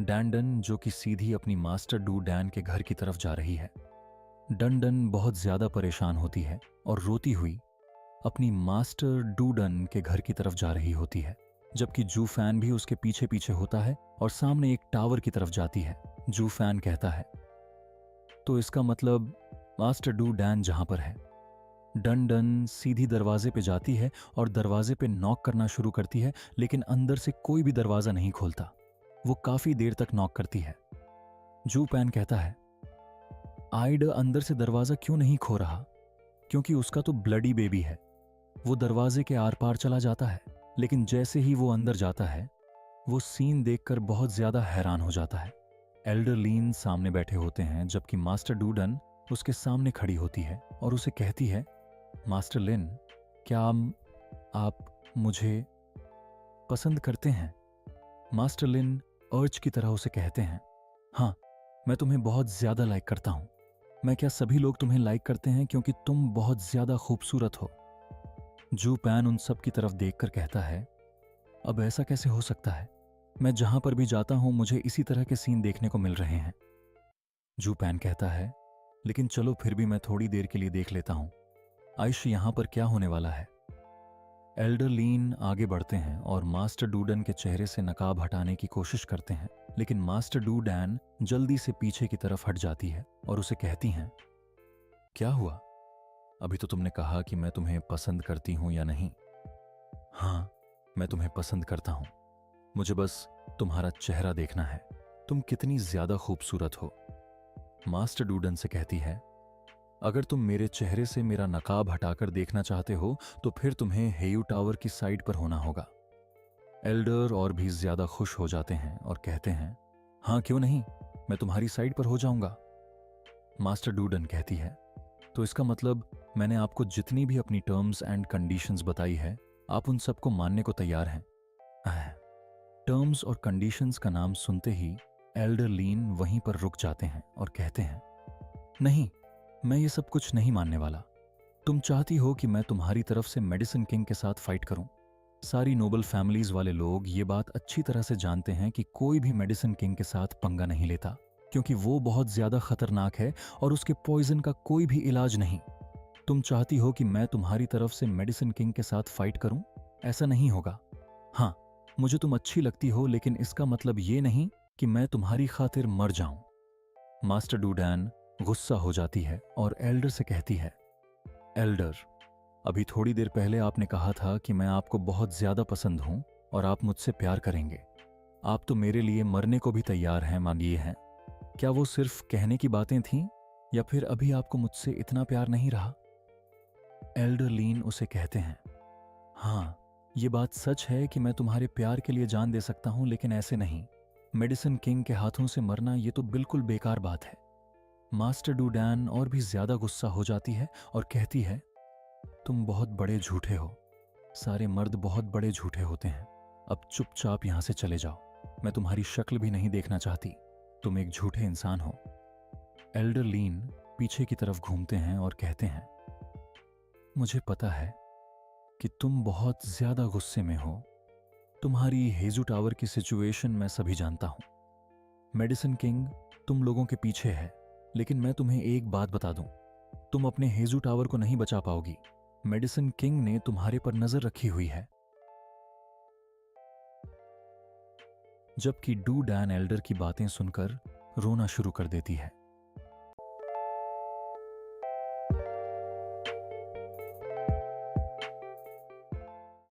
डैन डन जो कि सीधी अपनी मास्टर डू डैन के घर की तरफ जा रही है। डन डन बहुत ज्यादा परेशान होती है और रोती हुई अपनी मास्टर डू डन के घर की तरफ जा रही होती है, जबकि जू फैन भी उसके पीछे पीछे होता है और सामने एक टावर की तरफ जाती है। जू फैन कहता है, तो इसका मतलब मास्टर डू डैन जहां पर है। डन डन सीधी दरवाजे पे जाती है और दरवाजे पे नॉक करना शुरू करती है, लेकिन अंदर से कोई भी दरवाजा नहीं खोलता। वो काफी देर तक नॉक करती है। जू पैन कहता है, आइड अंदर से दरवाजा क्यों नहीं खो रहा, क्योंकि उसका तो ब्लडी बेबी है। वो दरवाजे के आर पार चला जाता है, लेकिन जैसे ही वो अंदर जाता है, वो सीन देखकर बहुत ज्यादा हैरान हो जाता है। एल्डर लीन सामने बैठे होते हैं, जबकि मास्टर डूडन उसके सामने खड़ी होती है और उसे कहती है, मास्टर लिन, क्या आप मुझे पसंद करते हैं? मास्टर लिन अर्ज की तरह उसे कहते हैं, हाँ, मैं तुम्हें बहुत ज्यादा लाइक करता हूं। मैं क्या सभी लोग तुम्हें लाइक करते हैं क्योंकि तुम बहुत ज्यादा खूबसूरत हो? जू पैन उन सब की तरफ देखकर कहता है, अब ऐसा कैसे हो सकता है? मैं जहां पर भी जाता हूं मुझे इसी तरह के सीन देखने को मिल रहे हैं। जू पैन कहता है, लेकिन चलो फिर भी मैं थोड़ी देर के लिए देख लेता हूं, आइश यहां पर क्या होने वाला है। एल्डर लीन आगे बढ़ते हैं और मास्टर डूडन के चेहरे से नकाब हटाने की कोशिश करते हैं, लेकिन मास्टर डूडैन जल्दी से पीछे की तरफ हट जाती है और उसे कहती हैं, क्या हुआ? अभी तो तुमने कहा कि मैं तुम्हें पसंद करती हूं या नहीं। हाँ, मैं तुम्हें पसंद करता हूं। मुझे बस तुम्हारा चेहरा देखना है, तुम कितनी ज्यादा खूबसूरत हो। मास्टर डूडन से कहती है, अगर तुम मेरे चेहरे से मेरा नकाब हटाकर देखना चाहते हो तो फिर तुम्हें हेयू टावर की साइड पर होना होगा। एल्डर और भी ज्यादा खुश हो जाते हैं और कहते हैं, हाँ क्यों नहीं, मैं तुम्हारी साइड पर हो जाऊंगा। मास्टर डूडन कहती है, तो इसका मतलब मैंने आपको जितनी भी अपनी टर्म्स एंड कंडीशंस बताई है, आप उन सबको मानने को तैयार हैं? टर्म्स और कंडीशंस का नाम सुनते ही एल्डर लीन वहीं पर रुक जाते हैं और कहते हैं, नहीं, मैं ये सब कुछ नहीं मानने वाला। तुम चाहती हो कि मैं तुम्हारी तरफ से मेडिसिन किंग के साथ फाइट करूं। सारी नोबल फैमिलीज वाले लोग ये बात अच्छी तरह से जानते हैं कि कोई भी मेडिसिन किंग के साथ पंगा नहीं लेता, क्योंकि वो बहुत ज्यादा खतरनाक है और उसके पॉइजन का कोई भी इलाज नहीं। तुम चाहती हो कि मैं तुम्हारी तरफ से मेडिसिन किंग के साथ फाइट करूं? ऐसा नहीं होगा। हाँ, मुझे तुम अच्छी लगती हो, लेकिन इसका मतलब ये नहीं कि मैं तुम्हारी खातिर मर जाऊं। मास्टर डूडैन गुस्सा हो जाती है और एल्डर से कहती है, एल्डर, अभी थोड़ी देर पहले आपने कहा था कि मैं आपको बहुत ज्यादा पसंद हूं और आप मुझसे प्यार करेंगे। आप तो मेरे लिए मरने को भी तैयार हैं, मानिए हैं। क्या वो सिर्फ कहने की बातें थीं या फिर अभी आपको मुझसे इतना प्यार नहीं रहा? एल्डर लीन उसे कहते हैं, हाँ, ये बात सच है कि मैं तुम्हारे प्यार के लिए जान दे सकता हूं, लेकिन ऐसे नहीं। मेडिसिन किंग के हाथों से मरना ये तो बिल्कुल बेकार बात है। मास्टर डूडैन और भी ज्यादा गुस्सा हो जाती है और कहती है, तुम बहुत बड़े झूठे हो। सारे मर्द बहुत बड़े झूठे होते हैं। अब चुपचाप यहां से चले जाओ, मैं तुम्हारी शक्ल भी नहीं देखना चाहती। तुम एक झूठे इंसान हो। एल्डर लीन पीछे की तरफ घूमते हैं और कहते हैं, मुझे पता है कि तुम बहुत ज्यादा गुस्से में हो। तुम्हारी हेजू टावर की सिचुएशन मैं सभी जानता हूं। मेडिसिन किंग तुम लोगों के पीछे है, लेकिन मैं तुम्हें एक बात बता दूं, तुम अपने हेजू टावर को नहीं बचा पाओगी। मेडिसिन किंग ने तुम्हारे पर नजर रखी हुई है। जबकि डू डैन एल्डर की बातें सुनकर रोना शुरू कर देती है।